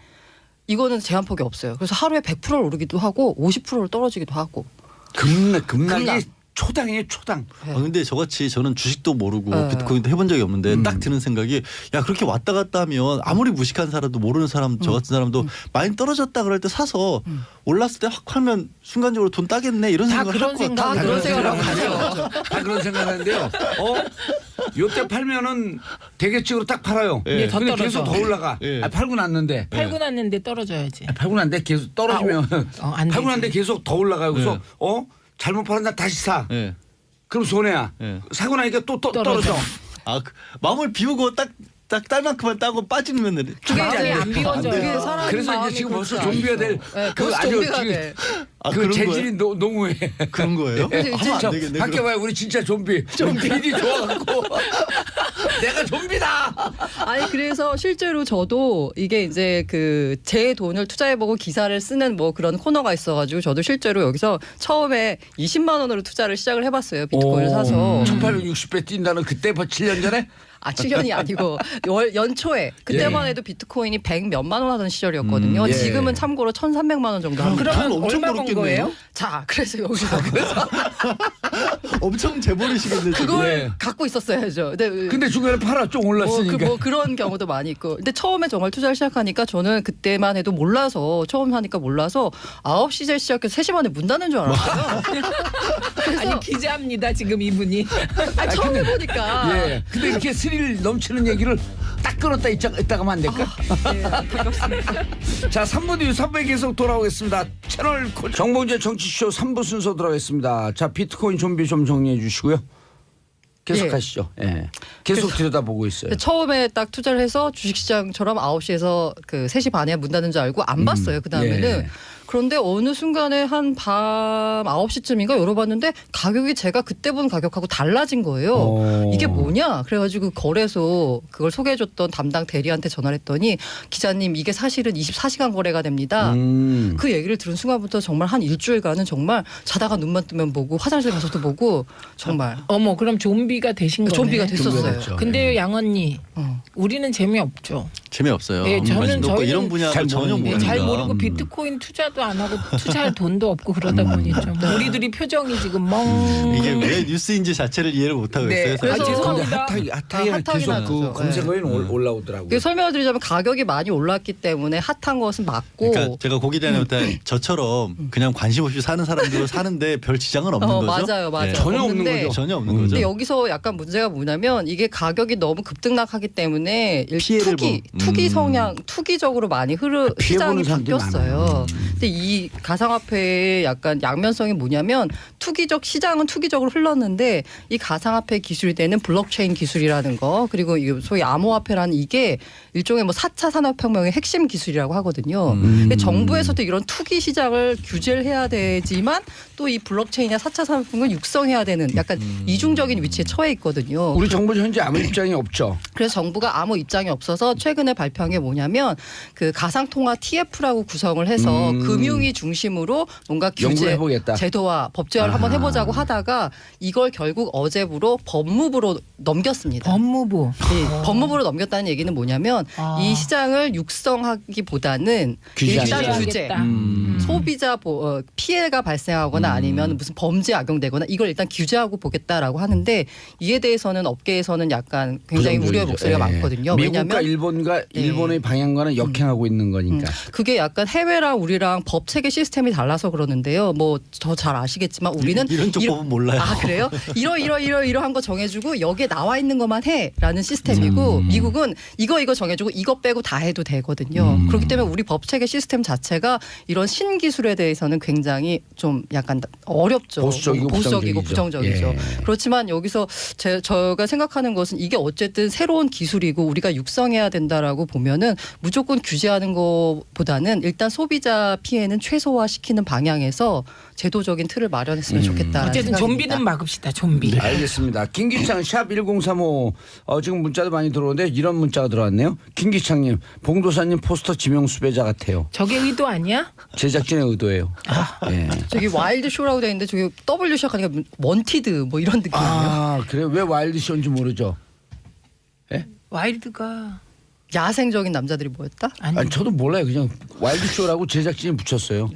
이거는 제한폭이 없어요. 그래서 하루에 100%를 오르기도 하고 50%를 떨어지기도 하고. 급락이 초당이에요, 초당. 근데 저같이 저는 주식도 모르고 네. 비트코인도 해본 적이 없는데 딱 드는 생각이 야 그렇게 왔다 갔다 하면 아무리 무식한 사람도 모르는 사람 저 같은 사람도 많이 떨어졌다 그럴 때 사서 올랐을 때 확 팔면 순간적으로 돈 따겠네 이런 다 생각을 그런 할 것 생각, 같아요. 다 그런 생각을 하죠. 다 그런 생각하는데요. 요때 팔면은 대개적으로 딱 팔아요. 예. 더 근데 떨어져. 계속 더 올라가. 예. 팔고 났는데. 팔고 났는데 떨어져야지. 팔고 났는데 계속 떨어지면 안 팔고 났는데 되지. 계속 더 올라가요. 그래서 네. 잘못 팔았나 다시 사. 예. 그럼 손해야. 예. 사고 나니까 또 떨어져. 떨어져. 마음을 비우고 딱 딸만큼만 따고 빠지면 그게 안 이제 돼. 안 비워져요. 그게 사람 그래서 마음이 이제 지금 벌써 그렇지 좀비가 될 네, 그 벌써 아주 좀비가 지금 돼. 그 그런 재질이 노무해. 그런 거예요? 그래서 이제 하면 안 되겠네. 밖에 그럼. 봐요. 우리 진짜 좀비. 좀비디 좋아갖고 내가 좀비다. 아니 그래서 실제로 저도 이게 이제 그 제 돈을 투자해보고 기사를 쓰는 뭐 그런 코너가 있어가지고 저도 실제로 여기서 처음에 20만 원으로 투자를 시작을 해봤어요. 비트코인을 사서. 1860배 뛴다는 그때 7년 전에 7년이 아니고 연초에 그때만 해도 비트코인이 100 몇만 원 하던 시절이었거든요. 예. 지금은 참고로 1,300만 원 정도 합니다. 그러면 돈 엄청 얼마 번 벌었겠네요? 거예요? 자, 그래서 여기서 그래서 엄청 재벌이시겠네. 지금. 그걸 예. 갖고 있었어야죠. 근데 중간에 팔아 좀 올랐으니까. 뭐 그런 경우도 많이 있고. 근데 처음에 정말 투자를 시작하니까 저는 그때만 해도 몰라서 처음 하니까 몰라서 9시에 시작해서 3시 반에 문 닫는 줄 알았어요. 아니 기자입니다 지금 이분이. 처음 해보니까. 예. 근데 이렇게 스릴 넘치는 얘기를 딱 끊었다 있다가 하면 안 될까? 네, 반갑습니다. 자, 3부 뒤 3부에 계속 돌아오겠습니다. 채널 정봉재 정치쇼 3부 순서 들어가겠습니다. 자, 비트코인 좀비 좀 정리해 주시고요. 계속 예. 하시죠. 예. 계속 들여다보고 있어요. 처음에 딱 투자를 해서 주식시장처럼 9시에서 그 3시 반에 문 닫는 줄 알고 안 봤어요. 그다음에는. 예. 그런데 어느 순간에 한 밤 9시쯤인가 열어봤는데 가격이 제가 그때 본 가격하고 달라진 거예요. 이게 뭐냐? 그래가지고 거래소 그걸 소개해줬던 담당 대리한테 전화를 했더니 기자님 이게 사실은 24시간 거래가 됩니다. 그 얘기를 들은 순간부터 정말 한 일주일간은 정말 자다가 눈만 뜨면 보고 화장실 가서도 보고 정말 어머 그럼 좀비가 되신 거네. 좀비가 좀비가 됐었어요. 됐죠. 근데 양 언니 어. 우리는 재미없죠. 재미없어요. 네, 저는 저희는 저희는 이런 분야 잘 전혀 모르니까. 모르니까. 잘 모르고 비트코인 투자도 안 하고 투자할 돈도 없고 그러다 보니 좀 우리들이 표정이 지금 멍. 이게 왜 뉴스인지 자체를 이해를 못 하고 네. 있어요. 그래서 사실. 근데 죄송합니다. 핫하게 핫하긴 계속 하죠. 그 검색어에는 올라오더라고요. 그 설명을 드리자면 가격이 많이 올랐기 때문에 핫한 것은 맞고 그러니까 제가 고기 대한한테 저처럼 그냥 관심 없이 사는 사람들은 사는데 별 지장은 없는 거죠. 맞아요. 네. 전혀 없는 없는데 거죠. 전혀 없는 거죠. 근데 여기서 약간 문제가 뭐냐면 이게 가격이 너무 급등락하기 때문에 피해를 투기 성향, 투기적으로 많이 피해 보는 시장이 사람들이 바뀌었어요. 많아요. 근데 이 가상화폐의 약간 양면성이 뭐냐면 시장은 투기적으로 흘렀는데 이 가상화폐 기술이 되는 블록체인 기술이라는 거 그리고 소위 암호화폐라는 이게 일종의 뭐 4차 산업혁명의 핵심 기술이라고 하거든요. 근데 정부에서도 이런 투기 시장을 규제를 해야 되지만 또 이 블록체인이나 4차 산업혁명을 육성해야 되는 약간 이중적인 위치에 처해 있거든요. 우리 정부 현재 아무 입장이 없죠. 그래서 정부가 아무 입장이 없어서 최근에 발표한 게 뭐냐면 그 가상통화 TF라고 구성을 해서 금융위 중심으로 뭔가 연구를 규제 해보겠다. 제도와 법제화를 한번 해보자고 하다가 이걸 결국 어제부로 법무부로 넘겼습니다. 법무부. 예, 법무부로 넘겼다는 얘기는 뭐냐면 이 시장을 육성하기보다는 일단 규제하겠다. 규제, 소비자 피해가 발생하거나 아니면 무슨 범죄 악용되거나 이걸 일단 규제하고 보겠다라고 하는데 이에 대해서는 업계에서는 약간 굉장히 우려의 목소리가 많거든요. 미국과 왜냐하면 일본의 방향과는 역행하고 있는 거니까. 그게 약간 해외랑 우리랑 법 체계 시스템이 달라서 그러는데요. 뭐 더 잘 아시겠지만 우리는 이런 쪽법은 몰라요. 아 그래요? 이러한 거 정해주고 여기에 나와 있는 것만 해라는 시스템이고 미국은 이거 정해주고 이거 빼고 다 해도 되거든요. 그렇기 때문에 우리 법 체계 시스템 자체가 이런 신기술에 대해서는 굉장히 좀 약간 어렵죠. 보수적이고 부정적이죠. 예. 그렇지만 여기서 제가 생각하는 것은 이게 어쨌든 새로운 기술이고 우리가 육성해야 된다라고 보면은 무조건 규제하는 것보다는 일단 소비자 피해는 최소화시키는 방향에서 제도적인 틀을 마련했으면 좋겠다. 어쨌든 좀비는 막읍시다. 좀비. 알겠습니다. 김기창 샵 1035 지금 문자도 많이 들어오는데 이런 문자가 들어왔네요. 김기창님 봉도사님 포스터 지명 수배자 같아요. 저게 의도 아니야? 제작진의 의도예요. 예. 저기 와일드 쇼라고 돼 있는데 저기 W 시작하니까 원티드 뭐 이런 느낌이에요. 아 그래 왜 와일드 쇼인지 모르죠. 예? 와일드가 야생적인 남자들이 모였다? 아니 저도 몰라요. 그냥 와일드 쇼라고 제작진이 붙였어요.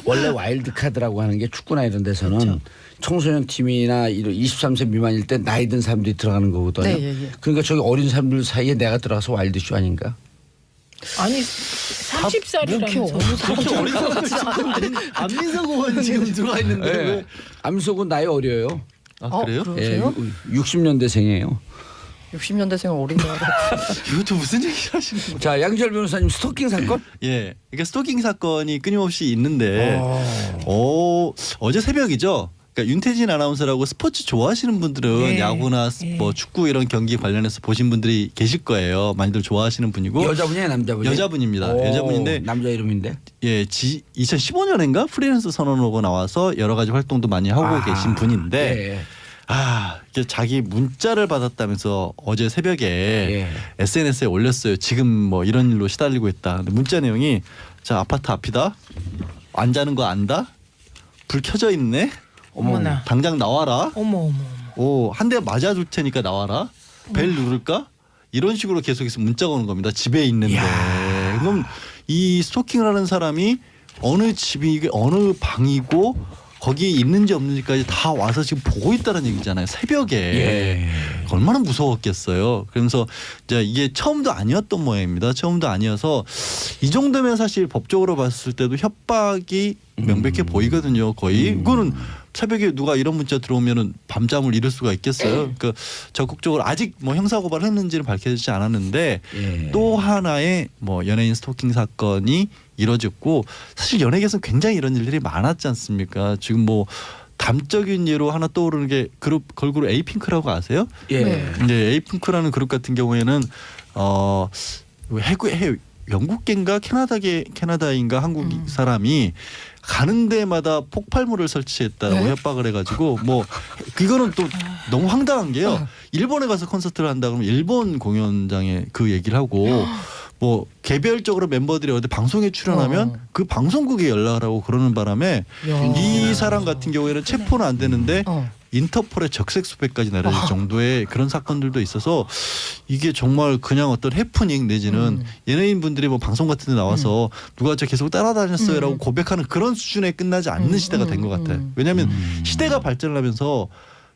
원래 와일드 카드라고 하는 게 축구나 이런 데서는 그렇죠. 청소년 팀이나 이런 23세 미만일 때 나이 든 사람들이 들어가는 거거든요. 네, 예, 예. 그러니까 저기 어린 사람들 사이에 내가 들어가서 와일드 쇼 아닌가? 아니 30살이라면서 그렇게 어린 사람 같지 않은데 안민석 의원 지금 들어와 있는데 예. 왜? 암석은 나이 어려요. 아 그래요? 그러세요? 60년대생이에요. 60년대생 어린 거 이것도 무슨 얘기를 하시는 거예요? 자 양지열 변호사님 스토킹 사건? 예, 그러니까 스토킹 사건이 끊임없이 있는데 어제 새벽이죠. 그러니까 윤태진 아나운서라고 스포츠 좋아하시는 분들은 네. 야구나 뭐 축구 이런 경기 관련해서 보신 분들이 계실 거예요. 많이들 좋아하시는 분이고 여자분이에요, 남자분이에요? 여자분입니다. 오, 여자분인데 남자 이름인데. 예, 2015년인가 프리랜서 선언하고 나와서 여러 가지 활동도 많이 하고 계신 분인데 예. 이게 자기 문자를 받았다면서 어제 새벽에 예. SNS에 올렸어요. 지금 뭐 이런 일로 시달리고 있다. 근데 문자 내용이 자 아파트 앞이다. 안 자는 거 안다. 불 켜져 있네. 어머나. 당장 나와라. 어머. 한 대 맞아줄 테니까 나와라. 벨 누를까? 이런 식으로 계속해서 문자가 오는 겁니다. 집에 있는데. 그럼 이 스토킹을 하는 사람이 어느 집이 이게 어느 방이고 거기에 있는지 없는지까지 다 와서 지금 보고 있다는 얘기잖아요. 새벽에. 예. 얼마나 무서웠겠어요. 그러면서 이제 이게 처음도 아니었던 모양입니다. 처음도 아니어서 이 정도면 사실 법적으로 봤을 때도 협박이 명백해 보이거든요. 거의. 이거는 새벽에 누가 이런 문자 들어오면은 밤잠을 이룰 수가 있겠어요. 그러니까 적극적으로 아직 뭐 형사고발을 했는지는 밝혀지지 않았는데 예. 또 하나의 뭐 연예인 스토킹 사건이 이뤄졌고 사실 연예계에서는 굉장히 이런 일들이 많았지 않습니까? 지금 뭐 담적인 예로 하나 떠오르는 게 걸그룹 에이핑크라고 아세요? 예. 네. 근데 에이핑크라는 그룹 같은 경우에는 영국계인가 캐나다인가 한국 사람이 가는 데마다 폭발물을 설치했다고 네? 협박을 해가지고 뭐 이거는 또 너무 황당한 게요. 일본에 가서 콘서트를 한다 그러면 일본 공연장에 그 얘기를 하고 뭐 개별적으로 멤버들이 어디 방송에 출연하면 그 방송국에 연락을 하고 그러는 바람에 이 사람 같은 경우에는 체포는 안 되는데 인터폴의 적색 수배까지 내려질 정도의 그런 사건들도 있어서 이게 정말 그냥 어떤 해프닝 내지는 연예인 분들이 뭐 방송 같은 데 나와서 누가 저 계속 따라다녔어요라고 고백하는 그런 수준에 끝나지 않는 시대가 된 것 같아요. 왜냐하면 시대가 발전을 하면서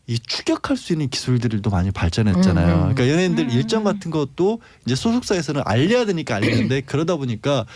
이 추격할 수 있는 기술들도 많이 발전했잖아요. 그러니까 연예인들 일정 같은 것도 이제 소속사에서는 알려야 되니까 알리는데 그러다 보니까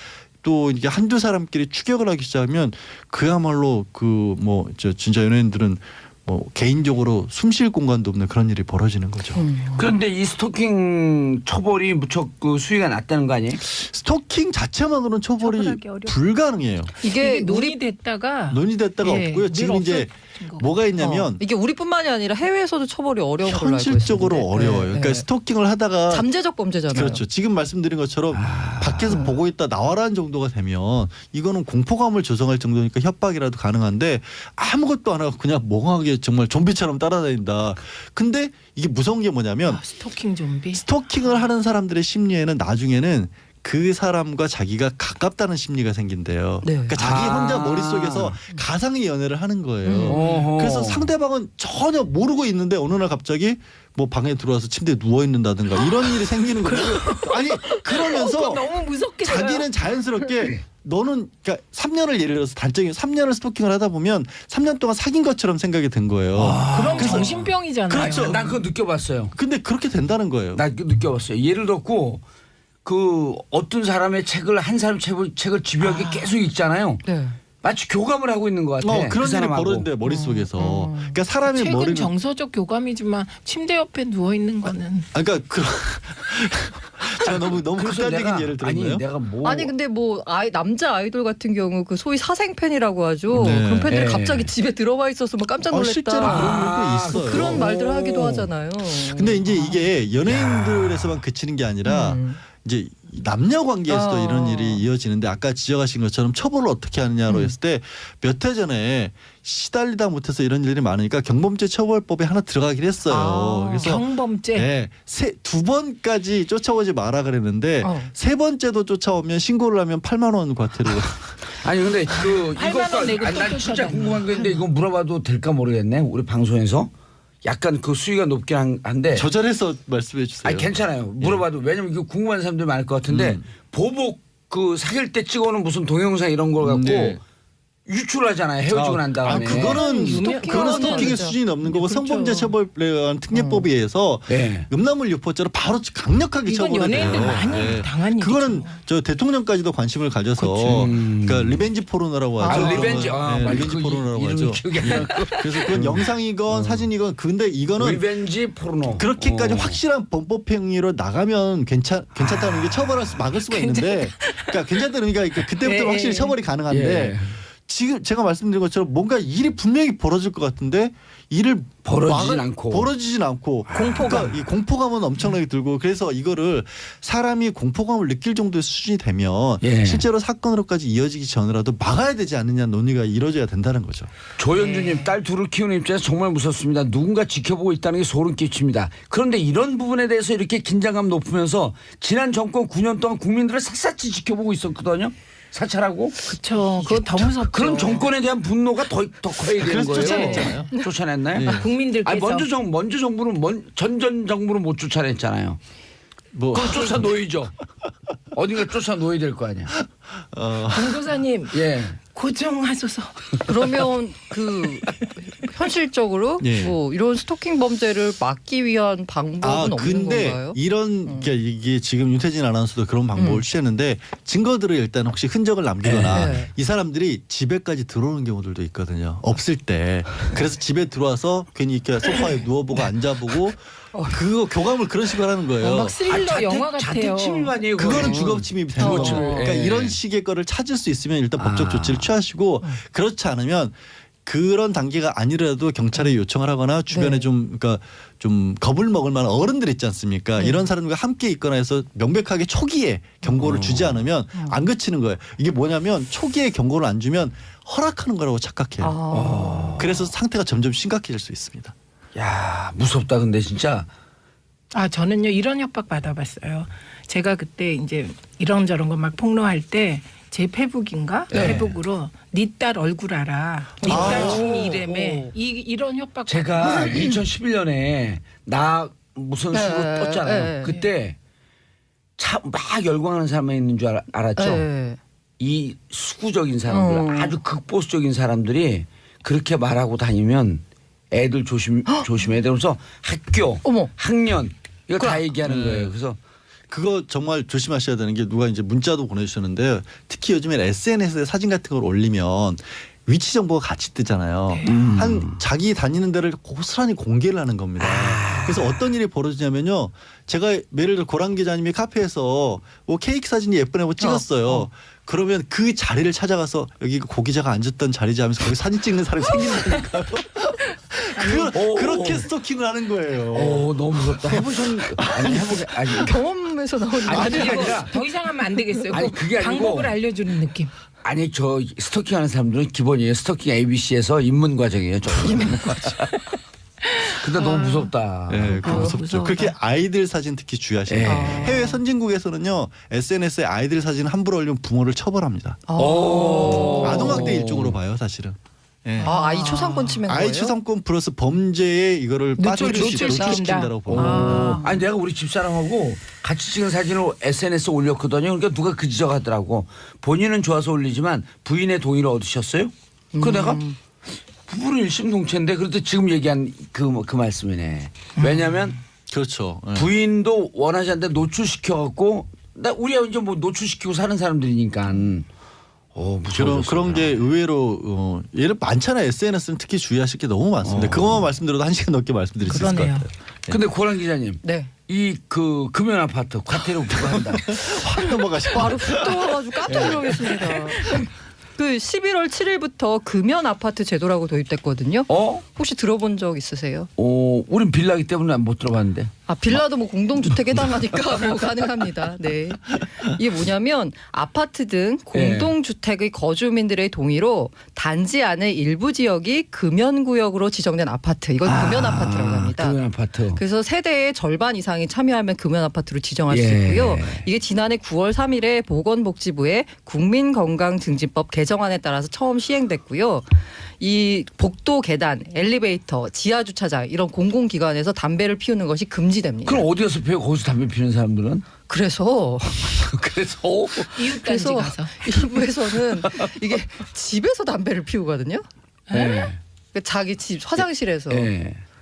또 이게 한두 사람끼리 추격을 하기 시작하면 그야말로 그 뭐 저 진짜 연예인들은 뭐 개인적으로 숨 쉴 공간도 없는 그런 일이 벌어지는 거죠. 그런데 이 스토킹 처벌이 무척 그 수위가 낮다는 거 아니에요? 스토킹 자체만으로는 처벌이 처벌하기 어렵죠. 불가능해요. 이게 논의됐다가 논의됐다가 예, 없고요. 늘 지금 이제 없어진 거고. 뭐가 있냐면 이게 우리뿐만이 아니라 해외에서도 처벌이 어려운 걸로 알고 있습니다. 현실적으로 어려워요. 그러니까 네. 스토킹을 하다가 잠재적 범죄잖아요. 그렇죠. 지금 말씀드린 것처럼 밖에서 보고 있다 나와라는 정도가 되면 이거는 공포감을 조성할 정도니까 협박이라도 가능한데 아무것도 안 하고 그냥 멍하게 정말 좀비처럼 따라다닌다. 근데 이게 무서운 게 뭐냐면 스토킹 좀비. 스토킹을 하는 사람들의 심리에는 나중에는 그 사람과 자기가 가깝다는 심리가 생긴대요. 네. 그러니까 자기 혼자 머릿속에서 가상의 연애를 하는 거예요. 그래서 상대방은 전혀 모르고 있는데 어느 날 갑자기 뭐 방에 들어와서 침대에 누워 있는다든가 이런 일이 생기는 거예요. 아니 그러면서 너무 무섭게 자기는 자연스럽게 너는 그러니까 3년을 예를 들어서 단적인 3년을 스토킹을 하다 보면 3년 동안 사귄 것처럼 생각이 든 거예요. 그럼 그래서 정신병이잖아요. 그렇죠. 난 그거 느껴봤어요. 근데 그렇게 된다는 거예요. 나 그거 느껴봤어요. 예를 들었고 그 어떤 사람의 책을 한 사람 책을 집요하게 계속 읽잖아요. 네. 마치 교감을 하고 있는 것 같아. 그런 그 일이 사람하고. 벌어진대 머릿속에서. 그러니까 사람의 책은 머리는 정서적 교감이지만 침대 옆에 누워 있는 거는 그러니까 제가 너무 그래서 극단적인 예를 들었나요? 아니 내가 뭐 아니 근데 뭐 남자 아이돌 같은 경우 그 소위 사생 팬이라고 하죠. 네. 그런 팬들이 네. 갑자기 집에 들어와 있어서 막 깜짝 놀랐다. 실제로 그런 일도 있어요. 그런 말들 하기도 하잖아요. 근데 이제 이게 연예인들에서만 그치는 게 아니라 이제 남녀 관계에서도 이런 일이 이어지는데 아까 지적하신 것처럼 처벌을 어떻게 하느냐로 했을 때 몇 해 전에 시달리다 못해서 이런 일들이 많으니까 경범죄 처벌법에 하나 들어가긴 했어요. 그래서 경범죄. 네, 두 번까지 쫓아오지 마라 그랬는데 세 번째도 쫓아오면 신고를 하면 8만 원 과태료. 아니 근데 그 8만 원 내고 난 또 진짜 쫓아다녀. 궁금한 게 있는데 이거 물어봐도 될까 모르겠네. 우리 방송에서 약간 그 수위가 높긴 한데. 조절해서 말씀해 주세요. 아니 괜찮아요. 물어봐도 왜냐면 이거 궁금한 사람들 많을 것 같은데 보복 그 사귈 때 찍어놓은 무슨 동영상 이런 걸 갖고 네. 유출하잖아요. 헤어지고 난 다음에. 그거는 유명- 그거는 스토킹의 그렇죠. 수준이 넘는 거고 그렇죠. 성범죄 처벌관 특례법에 의해서 네. 음란물 유포죄로 바로 강력하게 이건 처벌이 돼요. 연예인들 많이 당한 일이죠. 그거는 저 대통령까지도 관심을 가져서 그러니까 리벤지 포르노라고 하죠. 리벤지. 리벤지 그 포르노라고 이름이 하죠. 기억이 안 나. 그래서 그건 영상이건 사진이건 근데 이거는 리벤지 포르노. 그렇게까지 확실한 범법 행위로 나가면 괜찮다는 게 막을 수가 있는데 그러니까 괜찮다는 그러니까 그때부터 예. 확실히 처벌이 가능한데 예. 지금 제가 말씀드린 것처럼 뭔가 일이 분명히 벌어질 것 같은데 일을 벌어지진 않고 그러니까 이 공포감은 엄청나게 들고 그래서 이거를 사람이 공포감을 느낄 정도의 수준이 되면 예. 실제로 사건으로까지 이어지기 전이라도 막아야 되지 않느냐 논의가 이루어져야 된다는 거죠. 조현주님 딸 둘을 키우는 입장에서 정말 무섭습니다. 누군가 지켜보고 있다는 게 소름 끼칩니다. 그런데 이런 부분에 대해서 이렇게 긴장감 높으면서 지난 정권 9년 동안 국민들을 샅샅이 지켜보고 있었거든요. 사찰하고. 그렇죠. 그거 더 무섭죠. 그런 정권에 대한 분노가 더 커야 되는 그래서 거예요. 쫓아냈잖아요. 쫓아냈나요? 국민들께서 아니 먼저 정부는 전전 정부는 못 쫓아냈잖아요. 뭐 그럼 쫓아놓이죠. 어딘가 쫓아놓아야 될 거 아니야. 공도사님 예. 고정하소서. 그러면 그 현실적으로 예. 뭐 이런 스토킹 범죄를 막기 위한 방법은 없는 근데 건가요? 이런 이게 지금 윤태진 아나운서도 그런 방법을 취했는데 증거들을 일단 혹시 흔적을 남기거나 네. 이 사람들이 집에까지 들어오는 경우들도 있거든요. 없을 때. 그래서 집에 들어와서 괜히 이렇게 소파에 누워보고 앉아보고 그거 교감을 그런 식으로 하는 거예요. 막 스릴러 영화 같아요. 자택 침입 아니에요? 그거는 주거 침입이 되는 거죠. 주거 침입. 그러니까 예. 이런 식의 거를 찾을 수 있으면 일단 법적 조치를 취하시고 그렇지 않으면 그런 단계가 아니라도 경찰에 요청을 하거나 주변에 네. 좀 겁을 먹을 만한 어른들 있지 않습니까? 이런 사람들과 함께 있거나 해서 명백하게 초기에 경고를 주지 않으면 안 그치는 거예요. 이게 뭐냐면 초기에 경고를 안 주면 허락하는 거라고 착각해요. 그래서 상태가 점점 심각해질 수 있습니다. 야 무섭다 근데 진짜. 저는요 이런 협박 받아봤어요. 제가 그때 이제 이런저런 거 막 폭로할 때 제 페북인가 페북으로 네 딸 얼굴 알아. 네 딸 중이 이래매 이런 협박. 제가 2011년에 나 무슨 수로 네, 떴잖아요. 네. 그때 참 막 열광하는 사람이 있는 줄 알았죠. 네. 이 수구적인 사람들, 아주 극보수적인 사람들이 그렇게 말하고 다니면 애들 조심해야 돼. 그래서 학교, 어머. 학년 이거 다 얘기하는 거예요. 그래서 그거 정말 조심하셔야 되는 게 누가 이제 문자도 보내주셨는데 특히 요즘에 SNS에 사진 같은 걸 올리면 위치 정보가 같이 뜨잖아요. 한 자기 다니는 데를 고스란히 공개를 하는 겁니다. 그래서 어떤 일이 벌어지냐면요. 제가 예를 들어 고란 기자님이 카페에서 뭐 케이크 사진이 예쁘다고 찍었어요. 그러면 그 자리를 찾아가서 여기 고 기자가 앉았던 자리지 하면서 거기 사진 찍는 사람이 생긴다니까요. 그렇게 스토킹을 하는 거예요. 오 너무 무섭다. 아니 경험에서 나오는 아니 그게 아니라 더 이상 하면 안 되겠어요. 아니, 꼭 그게 아니고 방법을 알려주는 느낌. 아니 저 스토킹하는 사람들은 기본이에요. 스토킹 ABC에서 입문 과정이에요. 입문 과정. 근데 너무 무섭다. 네, 그거 무섭죠. 무서워요. 그렇게 아이들 사진 특히 주의하셔야 돼요. 해외 선진국에서는요. SNS에 아이들 사진 함부로 올리면 부모를 처벌합니다. 오. 아동학대 일종으로 봐요, 사실은. 예. 아이 초상권 침해 거예요? 아이 초상권 플러스 범죄에 이거를 노출시킨다라고 봅니다. 아니 내가 우리 집사람하고 같이 찍은 사진을 SNS에 올렸거든요. 그러니까 누가 그 지적하더라고. 본인은 좋아서 올리지만 부인의 동의를 얻으셨어요? 그 내가 부부는 일심동체인데 그래도 지금 얘기한 그 말씀이네. 왜냐하면 그렇죠. 예. 부인도 원하지 않는데 노출시켜갖고 나 우리가 이제 뭐 노출시키고 사는 사람들이니까. 무서워졌어. 그런 게 의외로 예를 많잖아요. SNS는 특히 주의하실 게 너무 많습니다. 그것만 말씀드려도 1시간 넘게 말씀드릴 수 있을 것 그러네요. 같아요. 근데 고란 기자님, 네. 이 그 금연 아파트 과태료 부과한다. 확 넘어가시고. 바로 훅 떠와가지고 깜짝 놀라겠습니다. 그 11월 7일부터 금연 아파트 제도라고 도입됐거든요. 혹시 들어본 적 있으세요? 우린 빌라기 때문에 못 들어봤는데. 빌라도 뭐 공동주택에 해당하니까 뭐 가능합니다. 네. 이게 뭐냐면 아파트 등 공동주택의 거주민들의 동의로 단지 안의 일부 지역이 금연구역으로 지정된 아파트. 이건 금연 아파트라고 합니다. 금연 아파트. 그래서 세대의 절반 이상이 참여하면 금연 아파트로 지정할 수 있고요. 이게 지난해 9월 3일에 보건복지부의 국민건강증진법 개정안에 따라서 처음 시행됐고요. 이 복도 계단, 엘리베이터, 지하 주차장 이런 공공기관에서 담배를 피우는 것이 금지됩니다. 그럼 어디 가서 피워? 거기서 담배 피우는 사람들은? 그래서 이웃단지 가서. 일부에서는 이게 집에서 담배를 피우거든요. 그러니까 자기 집 화장실에서.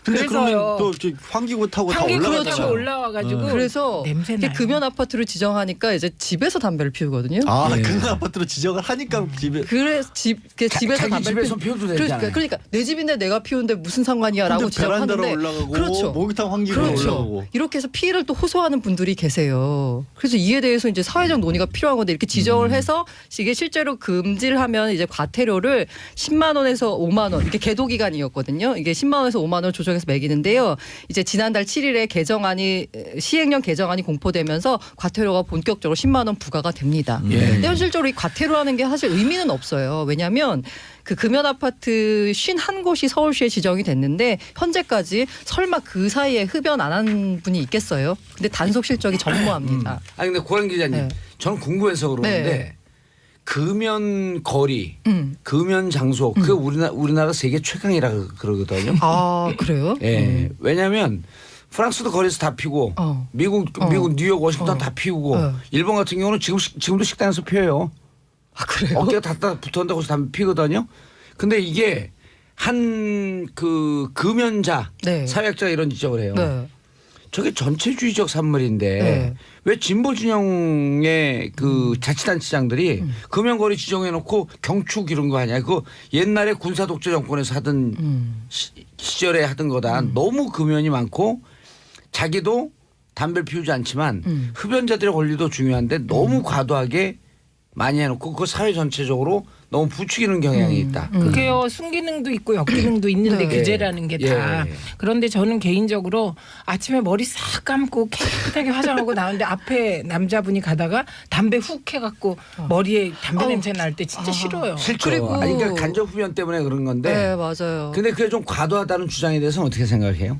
근데 그래서요. 그러면 또 환기구 타고 다 환기구 타고 올라가잖아요. 올라와가지고 그래서 냄새나요. 금연 아파트로 지정하니까 이제 집에서 담배를 피우거든요. 금연 아파트로 지정을 하니까 집에. 그래서 집에서 자기 담배를 집에서 피워도 되잖아요. 그러니까 내 집인데 내가 피우는데 무슨 상관이야라고 근데 베란다로 지적하는데 올라가고 그렇죠. 목욕탕 환기구로 올라가고. 이렇게 해서 피해를 또 호소하는 분들이 계세요. 그래서 이에 대해서 이제 사회적 논의가 필요한 건데 이렇게 지적을 해서 이게 실제로 금지를 하면 이제 과태료를 10만 원에서 5만 원 이게 계도 기간이었거든요. 이게 10만 원에서 5만 원을 조정해서 매기는데요. 이제 지난달 7일에 시행령 개정안이 공포되면서 과태료가 본격적으로 10만 원 부과가 됩니다. 근데 현실적으로 이 과태료라는 게 사실 의미는 없어요. 왜냐하면 그 금연 아파트 51곳이 서울시에 지정이 됐는데 현재까지 설마 그 사이에 흡연 안 한 분이 있겠어요? 근데 단속 실적이 전무합니다. 아니 근데 고란 기자님, 저는 궁금해서 그러는데 금연 거리, 금연 장소, 그 우리나라 세계 최강이라 그러거든요. 아 그래요? 왜냐하면 프랑스도 거리에서 다 피우고 미국 뉴욕 워싱턴 다 피우고 일본 같은 경우는 지금도 식당에서 피워요. 아 그래요? 어깨가 다 붙었는데 거기서 담배 피거든요. 근데 이게 한 그 금연자, 사회학자 이런 지적을 해요. 저게 전체주의적 산물인데 왜 진보 진영의 그 자치단체장들이 금연거리 지정해놓고 경축 이런 거 하냐? 그 옛날에 군사 독재 정권에서 하던 시절에 하던 거다. 너무 금연이 많고 자기도 담배를 피우지 않지만 흡연자들의 권리도 중요한데 너무 과도하게 많이 해놓고 그 사회 전체적으로 너무 부추기는 경향이 있다. 그게요 순기능도 있고 역기능도 있는데 규제라는 게 다. 그런데 저는 개인적으로 아침에 머리 싹 감고 깨끗하게 화장하고 나오는데 앞에 남자분이 가다가 담배 훅 해갖고 머리에 담배 냄새 날 때 진짜 싫어요. 싫죠. 그리고 아니, 그러니까 간접 흡연 때문에 그런 건데. 네 맞아요. 근데 그게 좀 과도하다는 주장에 대해서는 어떻게 생각해요?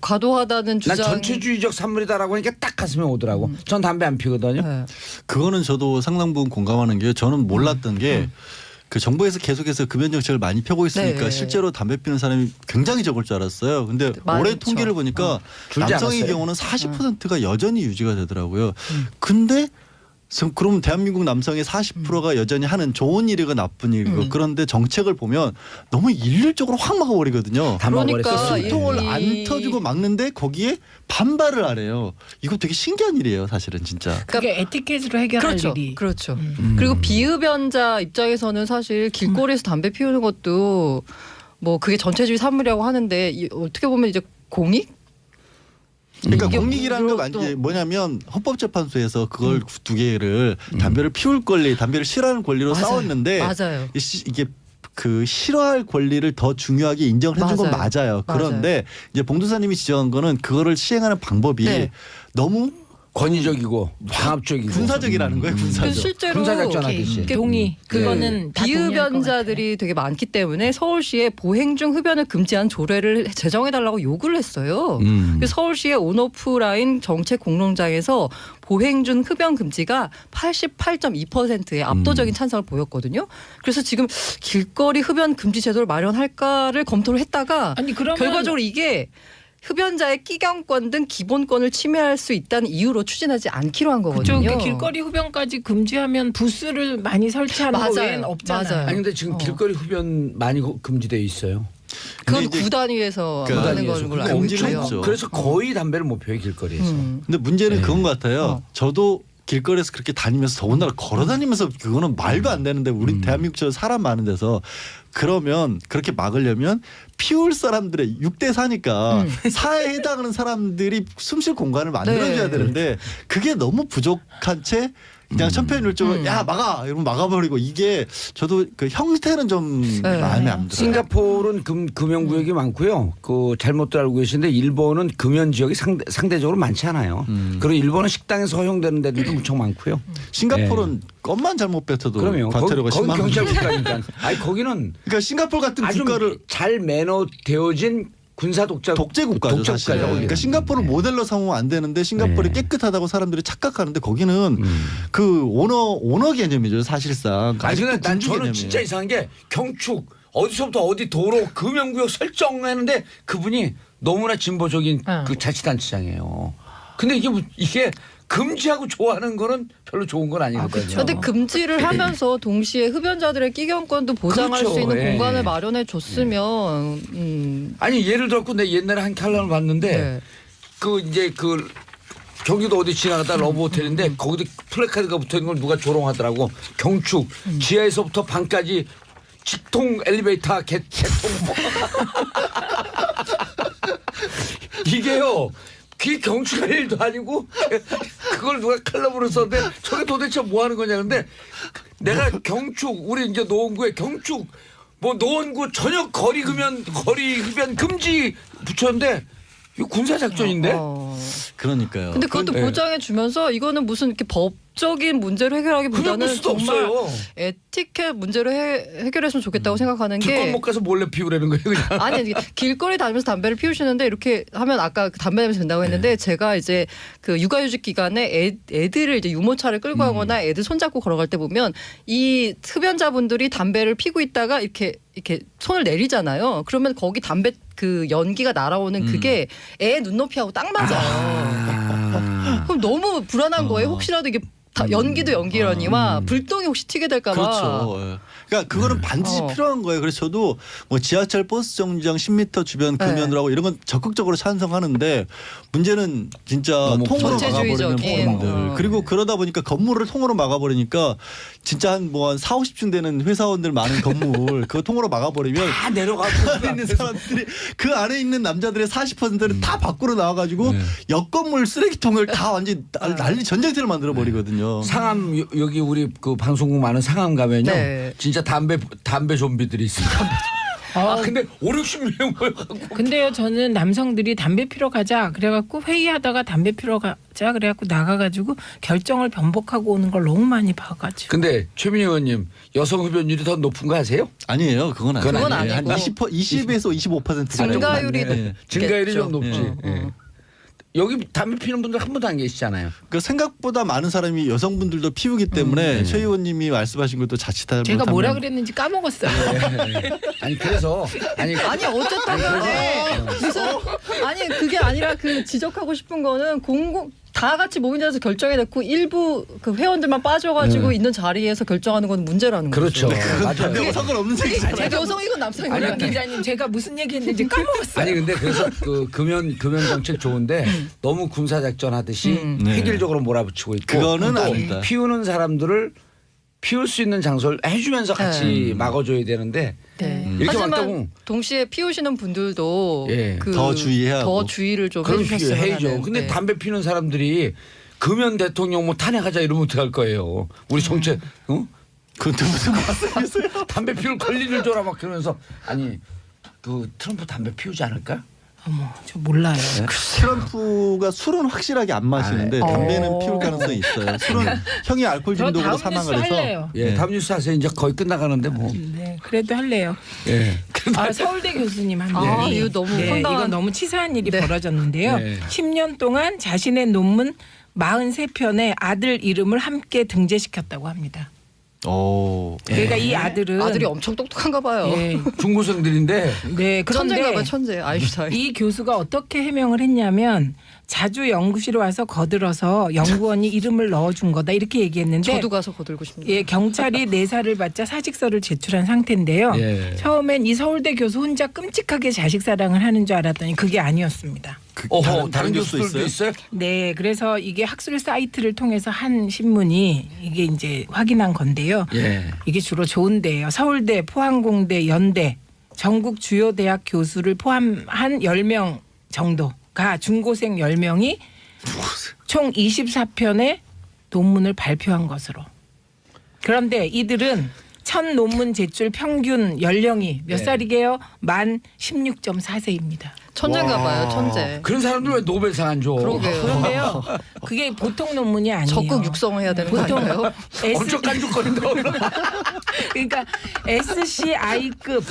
과도하다는 주장. 난 전체주의적 산물이다라고 하니까 딱 가슴에 오더라고. 전 담배 안 피거든요. 그거는 저도 상당 부분 공감하는 게 저는 몰랐던 게 그 정부에서 계속해서 금연 정책을 많이 펴고 있으니까 실제로 담배 피우는 사람이 굉장히 적을 줄 알았어요. 근데 올해 통계를 보니까 남성의 경우는 40%가 여전히 유지가 되더라고요. 근데 그러면 대한민국 남성의 40%가 여전히 하는 좋은 일이고 나쁜 일이고 그런데 정책을 보면 너무 일률적으로 확 막아버리거든요. 그러니까 숨통을 안 터주고 막는데 거기에 반발을 하래요. 이거 되게 신기한 일이에요, 사실은 진짜. 그게 에티켓으로 해결할 일이. 그렇죠. 그리고 비흡연자 입장에서는 사실 길거리에서 담배 피우는 것도 뭐 그게 전체주의 산물이라고 하는데 어떻게 보면 이제 공익? 그러니까 공익이라는 건 뭐냐면 헌법재판소에서 그걸 두 개를 담배를 피울 권리, 담배를 싫어하는 권리로 싸웠는데 이게 그 싫어할 권리를 더 중요하게 인정을 해준 건 맞아요. 그런데 이제 봉도사님이 지적한 거는 그거를 시행하는 방법이 너무 권위적이고 강압적이고 군사적이라는 거예요. 군사적. 실제로 군사작전하듯이. 동의. 그거는 다 비흡연자들이 되게 많기 때문에 서울시에 보행 중 흡연을 금지한 조례를 제정해달라고 요구를 했어요. 그래서 서울시의 온오프라인 정책 공론장에서 보행 중 흡연 금지가 88.2%의 압도적인 찬성을 보였거든요. 그래서 지금 길거리 흡연 금지 제도를 마련할까를 검토를 했다가 결과적으로 이게 흡연자의 끼경권 등 기본권을 침해할 수 있다는 이유로 추진하지 않기로 한 거거든요. 그렇죠. 길거리 흡연까지 금지하면 부스를 많이 설치하는 거 외에는 없잖아요. 아니 근데 지금 길거리 흡연 많이 금지되어 있어요. 그건 근데 이제 9단위에서 그 하는 단위에서. 걸로 그게 알고 엄청 있어요. 있죠. 그래서 거의 담배를 못 피워요 길거리에서. 근데 문제는 네. 그건 것 같아요. 저도 길거리에서 그렇게 다니면서 더군다나 걸어 다니면서 그거는 말도 안 되는데 우리 대한민국처럼 사람 많은 데서 그러면 그렇게 막으려면 피울 사람들의 6대 4니까 사회에 해당하는 사람들이 숨쉴 공간을 만들어줘야 네. 되는데 그게 너무 부족한 채 그냥 천편일률적으로 야 막아 이러면 막아버리고 이게 저도 그 형태는 좀 네. 마음에 안 들어요. 싱가포르는 금연구역이 많고요. 그 잘못들 알고 계신데 일본은 금연 지역이 상대적으로 많지 않아요. 그리고 일본은 식당에서 허용되는 데들도 무척 많고요. 싱가포르는 껌만 잘못 뱉어도 그러면 과태료가 거기 10만 원. 경찰 국가니까. 아니 거기는 그러니까 싱가포르 같은 아주 국가를 잘 매너되어진 군사 독재 국가죠 독재 사실. 국가죠, 그러니까 거기는. 싱가포르 모델로 삼으면 안 되는데 싱가포르이 네. 깨끗하다고 사람들이 착각하는데 거기는 그 오너 개념이죠 사실상. 아니 근데 아직도 난 군주 저는 개념이에요. 진짜 이상한 게 경축 어디서부터 어디 도로 금연구역 설정했는데 그분이 너무나 진보적인 그 자치단체장이에요. 근데 이게 금지하고 좋아하는 거는 별로 좋은 건 아니거든요. 그런데 금지를 하면서 동시에 흡연자들의 끼경권도 보장할 그렇죠. 수 있는 예. 공간을 마련해 줬으면 아니 예를 들었고 내 옛날에 한 칼럼을 봤는데 네. 그 이제 그 경기도 어디 지나가다 러브 호텔인데 거기도 플래카드가 붙어 있는 걸 누가 조롱하더라고. 경축 지하에서부터 방까지 직통 엘리베이터 개통 뭐. 이게요. 그게 경축할 일도 아니고 그걸 누가 칼럼으로 썼는데 저게 도대체 뭐 하는 거냐. 근데 내가 경축 우리 이제 노원구에 경축 뭐 노원구 저녁 거리 흡연 금지 붙였는데 이거 군사 작전인데. 그러니까요. 근데 그것도 그건, 예. 보장해 주면서 이거는 무슨 이렇게 법적인 문제로 그냥 해결하기보다는 볼 수도 정말 없어요. 에티켓 문제로 해결했으면 좋겠다고 생각하는 들것 게 못 가서 몰래 피우라는 거예요 그냥. 아니 이게 길거리 다니면서 담배를 피우시는데 이렇게 하면 아까 그 담배 냄새 된다고 했는데 제가 이제 그 육아휴직 기간에 애들을 이제 유모차를 끌고 가거나 애들 손잡고 걸어갈 때 보면 이 흡연자분들이 담배를 피고 있다가 이렇게 손을 내리잖아요. 그러면 거기 담배 그 연기가 날아오는 그게 애 눈높이하고 딱 맞아요. 그럼 너무 불안한 거예요. 혹시라도 이게 연기도 연기라니와 불똥이 혹시 튀게 될까 봐. 그렇죠. 예. 그러니까 그거는 반드시 필요한 거예요. 그래서 저도 뭐 지하철 버스 정류장 10m 주변 금연을 하고 이런 건 적극적으로 찬성하는데 문제는 진짜 너무 통으로 막아버리는 전체주의적인, 부분들. 그리고 그러다 보니까 건물을 통으로 막아버리니까 진짜 한 4, 50층 되는 회사원들 많은 건물 그거 통으로 막아버리면 다 내려가고 그 안에 있는 사람들이 그 안에 있는 남자들의 40%는 다 밖으로 나와가지고 옆 건물 쓰레기통을 다 완전 난리 전쟁터를 만들어 버리거든요. 상암 여기 우리 그 방송국 많은 상암 가면요. 네. 진짜 담배 좀비들이 있습니다. 근데 5, 60명 모여갖고 근데요, 저는 남성들이 담배 피러 가자 그래갖고 회의하다가 담배 피러 가자 그래갖고 나가가지고 결정을 변복하고 오는 걸 너무 많이 봐가지고. 근데 최민희 의원님 여성 흡연율이 더 높은 거 아세요? 아니에요. 그건 아니에요. 그건 한 아니고. 20에서 25% 증가율이 네. 증가율이 좀 높지. 네. 예. 여기 담배 피는 분들 한 분도 안 계시잖아요. 그 생각보다 많은 사람이 여성분들도 피우기 때문에 최 의원님이 말씀하신 것도 자칫하면 제가 뭐라 그랬는지 까먹었어요. 아니 그래서 아니 어쨌든 간에 무슨 아니 그게 아니라 그 지적하고 싶은 거는 다 같이 모인 자리에서 결정이 됐고 일부 그 회원들만 빠져가지고 있는 자리에서 결정하는 건 문제라는 그렇죠. 거죠. 맞아요. 그게 상관없는 얘기잖아요. 제가 여성이건 남성이건 오락 기자님 제가 무슨 얘기했는지 까먹었어요. 아니 근데 그래서 그 금연 정책 좋은데 너무 군사 작전 하듯이 네. 획일적으로 몰아붙이고 있고 그거는 또 아니다. 피우는 사람들을 피울 수 있는 장소를 해주면서 같이 막아줘야 되는데 네. 이렇게 하지만 막다고 동시에 피우시는 분들도 예. 더 주의해야 하고. 더 주의를 좀 그런 해주셨으면 해야죠. 하는. 근데 네. 담배 피우는 사람들이 금연 대통령 뭐 탄핵하자 이러면 어떡할 거예요. 우리 정책 그것도 무슨 말씀이세요? 담배 피울 권리를 줘라 막 그러면서 아니 그 트럼프 담배 피우지 않을까? 어머, 저 몰라요. 트럼프가 술은 확실하게 안 마시는데 담배는 피울 가능성이 있어요. 술은 형이 알코올 저 중독으로 다음 뉴스 사망을 해서 할래요. 예, 다음 뉴스 하세요. 이제 거의 끝나가는데 뭐. 네, 그래도 할래요. 예. 서울대 교수님 한 아, 분이 이거 너무 황당한- 이거 너무 치사한 일이 벌어졌는데요. 네. 10년 동안 자신의 논문 43편에 아들 이름을 함께 등재시켰다고 합니다. 오. 그러니까 이 아들은 아들이 엄청 똑똑한가 봐요. 예, 중고생들인데 네, 천재인가 그런데 봐요, 천재. 아인슈타인. 이 교수가 어떻게 해명을 했냐면 자주 연구실에 와서 거들어서 연구원이 이름을 넣어준 거다 이렇게 얘기했는데 저도 가서 거들고 싶네요. 예, 경찰이 내사를 받자 사직서를 제출한 상태인데요. 예. 처음엔 이 서울대 교수 혼자 끔찍하게 자식 사랑을 하는 줄 알았더니 그게 아니었습니다. 다른 교수도 교수들도 있어요? 네, 그래서 이게 학술 사이트를 통해서 한 신문이 이게 이제 확인한 건데요. 예. 이게 주로 좋은 데예요. 서울대, 포항공대, 연대, 전국 주요 대학 교수를 포함한 10명 정도가 중고생 10명이 총 24편의 논문을 발표한 것으로. 그런데 이들은 첫 논문 제출 평균 연령이 몇 네. 살이게요? 만 16.4세입니다. 천재인가 와. 봐요. 천재. 그런 사람들 왜 노벨상 안 줘? 그러게요. 그런데요, 그게 보통 논문이 아니에요. 적극 육성해야 되는 거 보통 아닌가요? 엄청 깐죽거린다. 그러니까 SCI급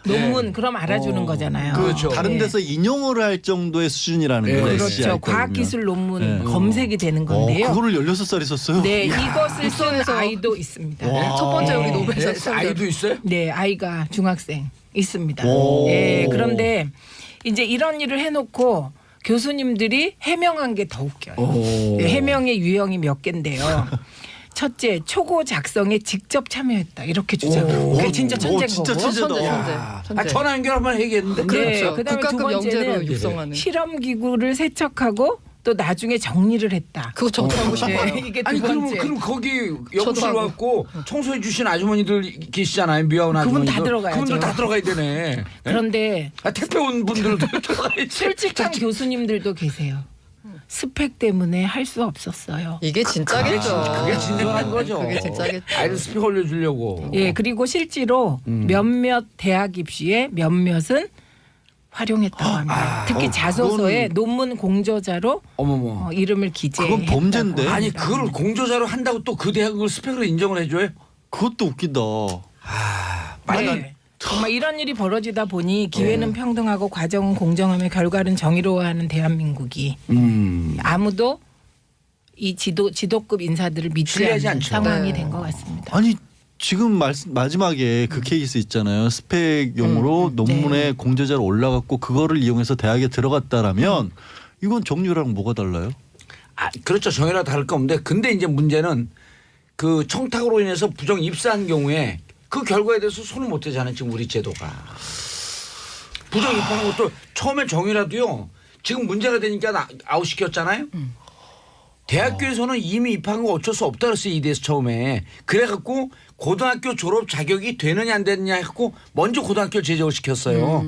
논문 그럼 알아주는 거잖아요. 그렇죠. 다른 네. 데서 인용을 할 정도의 수준이라는 네. 거예요. 그렇죠. 과학기술 논문 네. 검색이 되는 건데요. 그거를 16살이 썼어요? 네, 이것을 쓴 육성해서- 아이도 있습니다. 와. 첫 번째 우리 네. 노벨상 네, 수상자. 아이도 있어요? 네, 아이가 중학생 있습니다. 오. 예, 그런데 이제 이런 일을 해놓고 교수님들이 해명한 게 더 웃겨요. 오. 예, 해명의 유형이 몇 개인데요. 첫째, 초고 작성에 직접 참여했다 이렇게 주장해요. 그게 진짜 천재인 진짜 거고. 천재다. 천재, 천재. 아, 천재. 전화 연결 한번 해야겠는데. 네, 그렇죠. 그다음에 두 국가급 영재로 번째는 육성하는. 실험 기구를 세척하고 또 나중에 정리를 했다. 그거 저도 하고 싶어요. 네, 이게 두 아니 번째. 그럼 거기 저도 연구실 하고. 왔고 청소해 주신 아주머니들 계시잖아요. 미아원 그분 아주머니들. 다 들어가야죠. 그분들 다 들어가야 되네. 그런데 아, 택배 온 분들도 들어가야지. 솔직한 교수님들도 계세요. 스펙 때문에 할 수 없었어요. 이게 진짜겠죠. 그게 진정한 거죠. 그게 진짜겠죠. 아이들 스펙 올려주려고. 예, 그리고 실제로 몇몇 대학 입시에 몇몇은 활용했다고 합니다. 특히 자소서에 논문 공저자로 어머머. 이름을 기재했다고. 그건 범죄인데. 아니 그걸 공저자로 한다고 또 그 대학을 스펙으로 인정을 해줘요? 그것도 웃기다. 네. 정말 이런 일이 벌어지다 보니 기회는 평등하고 과정은 공정하며 결과는 정의로워하는 대한민국이 아무도 이 지도급 인사들을 믿지 신뢰하지 않는 않죠. 상황이 네. 된 것 같습니다. 아니 지금 마지막에 그 케이스 있잖아요. 스펙용으로 논문에 네. 공저자로 올라갔고 그거를 이용해서 대학에 들어갔다라면 이건 정유랑 뭐가 달라요? 아, 그렇죠. 정의라 다를 거 없는데 근데 이제 문제는 그 청탁으로 인해서 부정 입사한 경우에 그 결과에 대해서 손을 못 대잖아요. 지금 우리 제도가. 부정 입사한 것도 처음에 정의라도요. 지금 문제가 되니까 아웃시켰잖아요. 대학교에서는 이미 입학한 거 어쩔 수 없다 그랬어요. 이대에서 처음에. 그래갖고 고등학교 졸업 자격이 되느냐 안 되느냐 했고 먼저 고등학교를 제적을 시켰어요.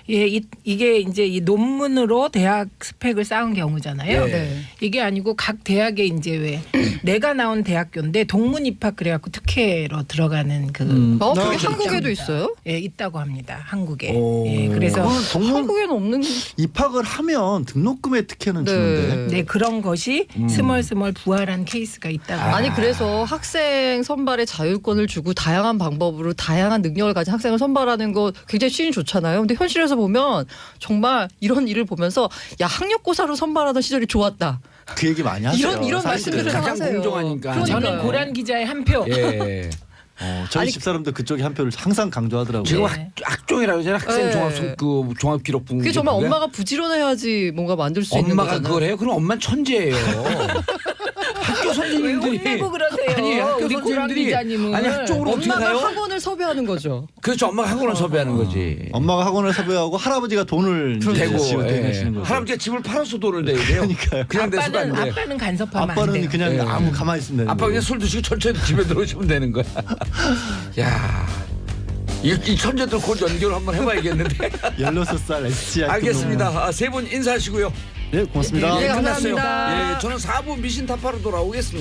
예, 이게 이제 이 논문으로 대학 스펙을 쌓은 경우잖아요. 네. 이게 아니고 각 대학에 이제 왜 내가 나온 대학교인데 동문 입학 그래갖고 특혜로 들어가는 그 그게 그렇죠. 한국에도 있어요? 예, 있다고 합니다. 한국에. 오. 예, 그래서 그건 동문 한국에는 없는. 입학을 하면 등록금의 특혜는 네. 주는데. 네, 그런 것이 스멀스멀 부활한 케이스가 있다고. 아니 그래서 학생 선발의 자율권을 주고 다양한 방법으로 다양한 능력을 가진 학생을 선발하는 거 굉장히 시인이 좋잖아요. 근데 현실에서 보면 정말 이런 일을 보면서 야 학력고사로 선발하던 시절이 좋았다. 그 얘기 많이 하세요. 이런 사실은. 말씀들을 가장 하세요. 공정하니까. 그러니까요. 저는 고란 기자의 한 표. 예. 저희 아니, 집사람도 그쪽에 한 표를 항상 강조하더라고요. 지금 네. 학종이라고 하잖아요. 학생 네. 종합기록부. 그게 정말 그게? 엄마가 부지런해야지 뭔가 만들 수 있는 엄마가 거잖아요. 그걸 해요? 그럼 엄마는 천재예요. 학교 왜 선생님들이 혼내고 그러세요? 아니 학교 우리 고란 선생님들이 기자님은. 아니 학종으로 어떻게 엄마가 가요? 학원을 섭외하는 거죠. 그렇죠. 엄마가 학원을 섭외하는 거지. 엄마가 학원을 섭외하고 할아버지가 돈을 이제 대고 지원하시는 거죠. 할아버지가 집을 팔아서 돈을 내야 돼요. 그러니까요. 그냥 내서도 안 돼. 아빠는 간섭하면 안 아빠는 돼요. 그냥 예. 아무 가만히 있으면 되는 아빠 거고. 그냥 술 드시고 천천히 집에 들어오시면 되는 거야. 야, 이 천재들 곧 연결 한번 해봐야겠는데. 16살 SGI. 알겠습니다. 세 분 인사하시고요. 네, 고맙습니다. 네, 끝났어요. 감사합니다. 예, 저는 4부 미신타파로 돌아오겠습니다.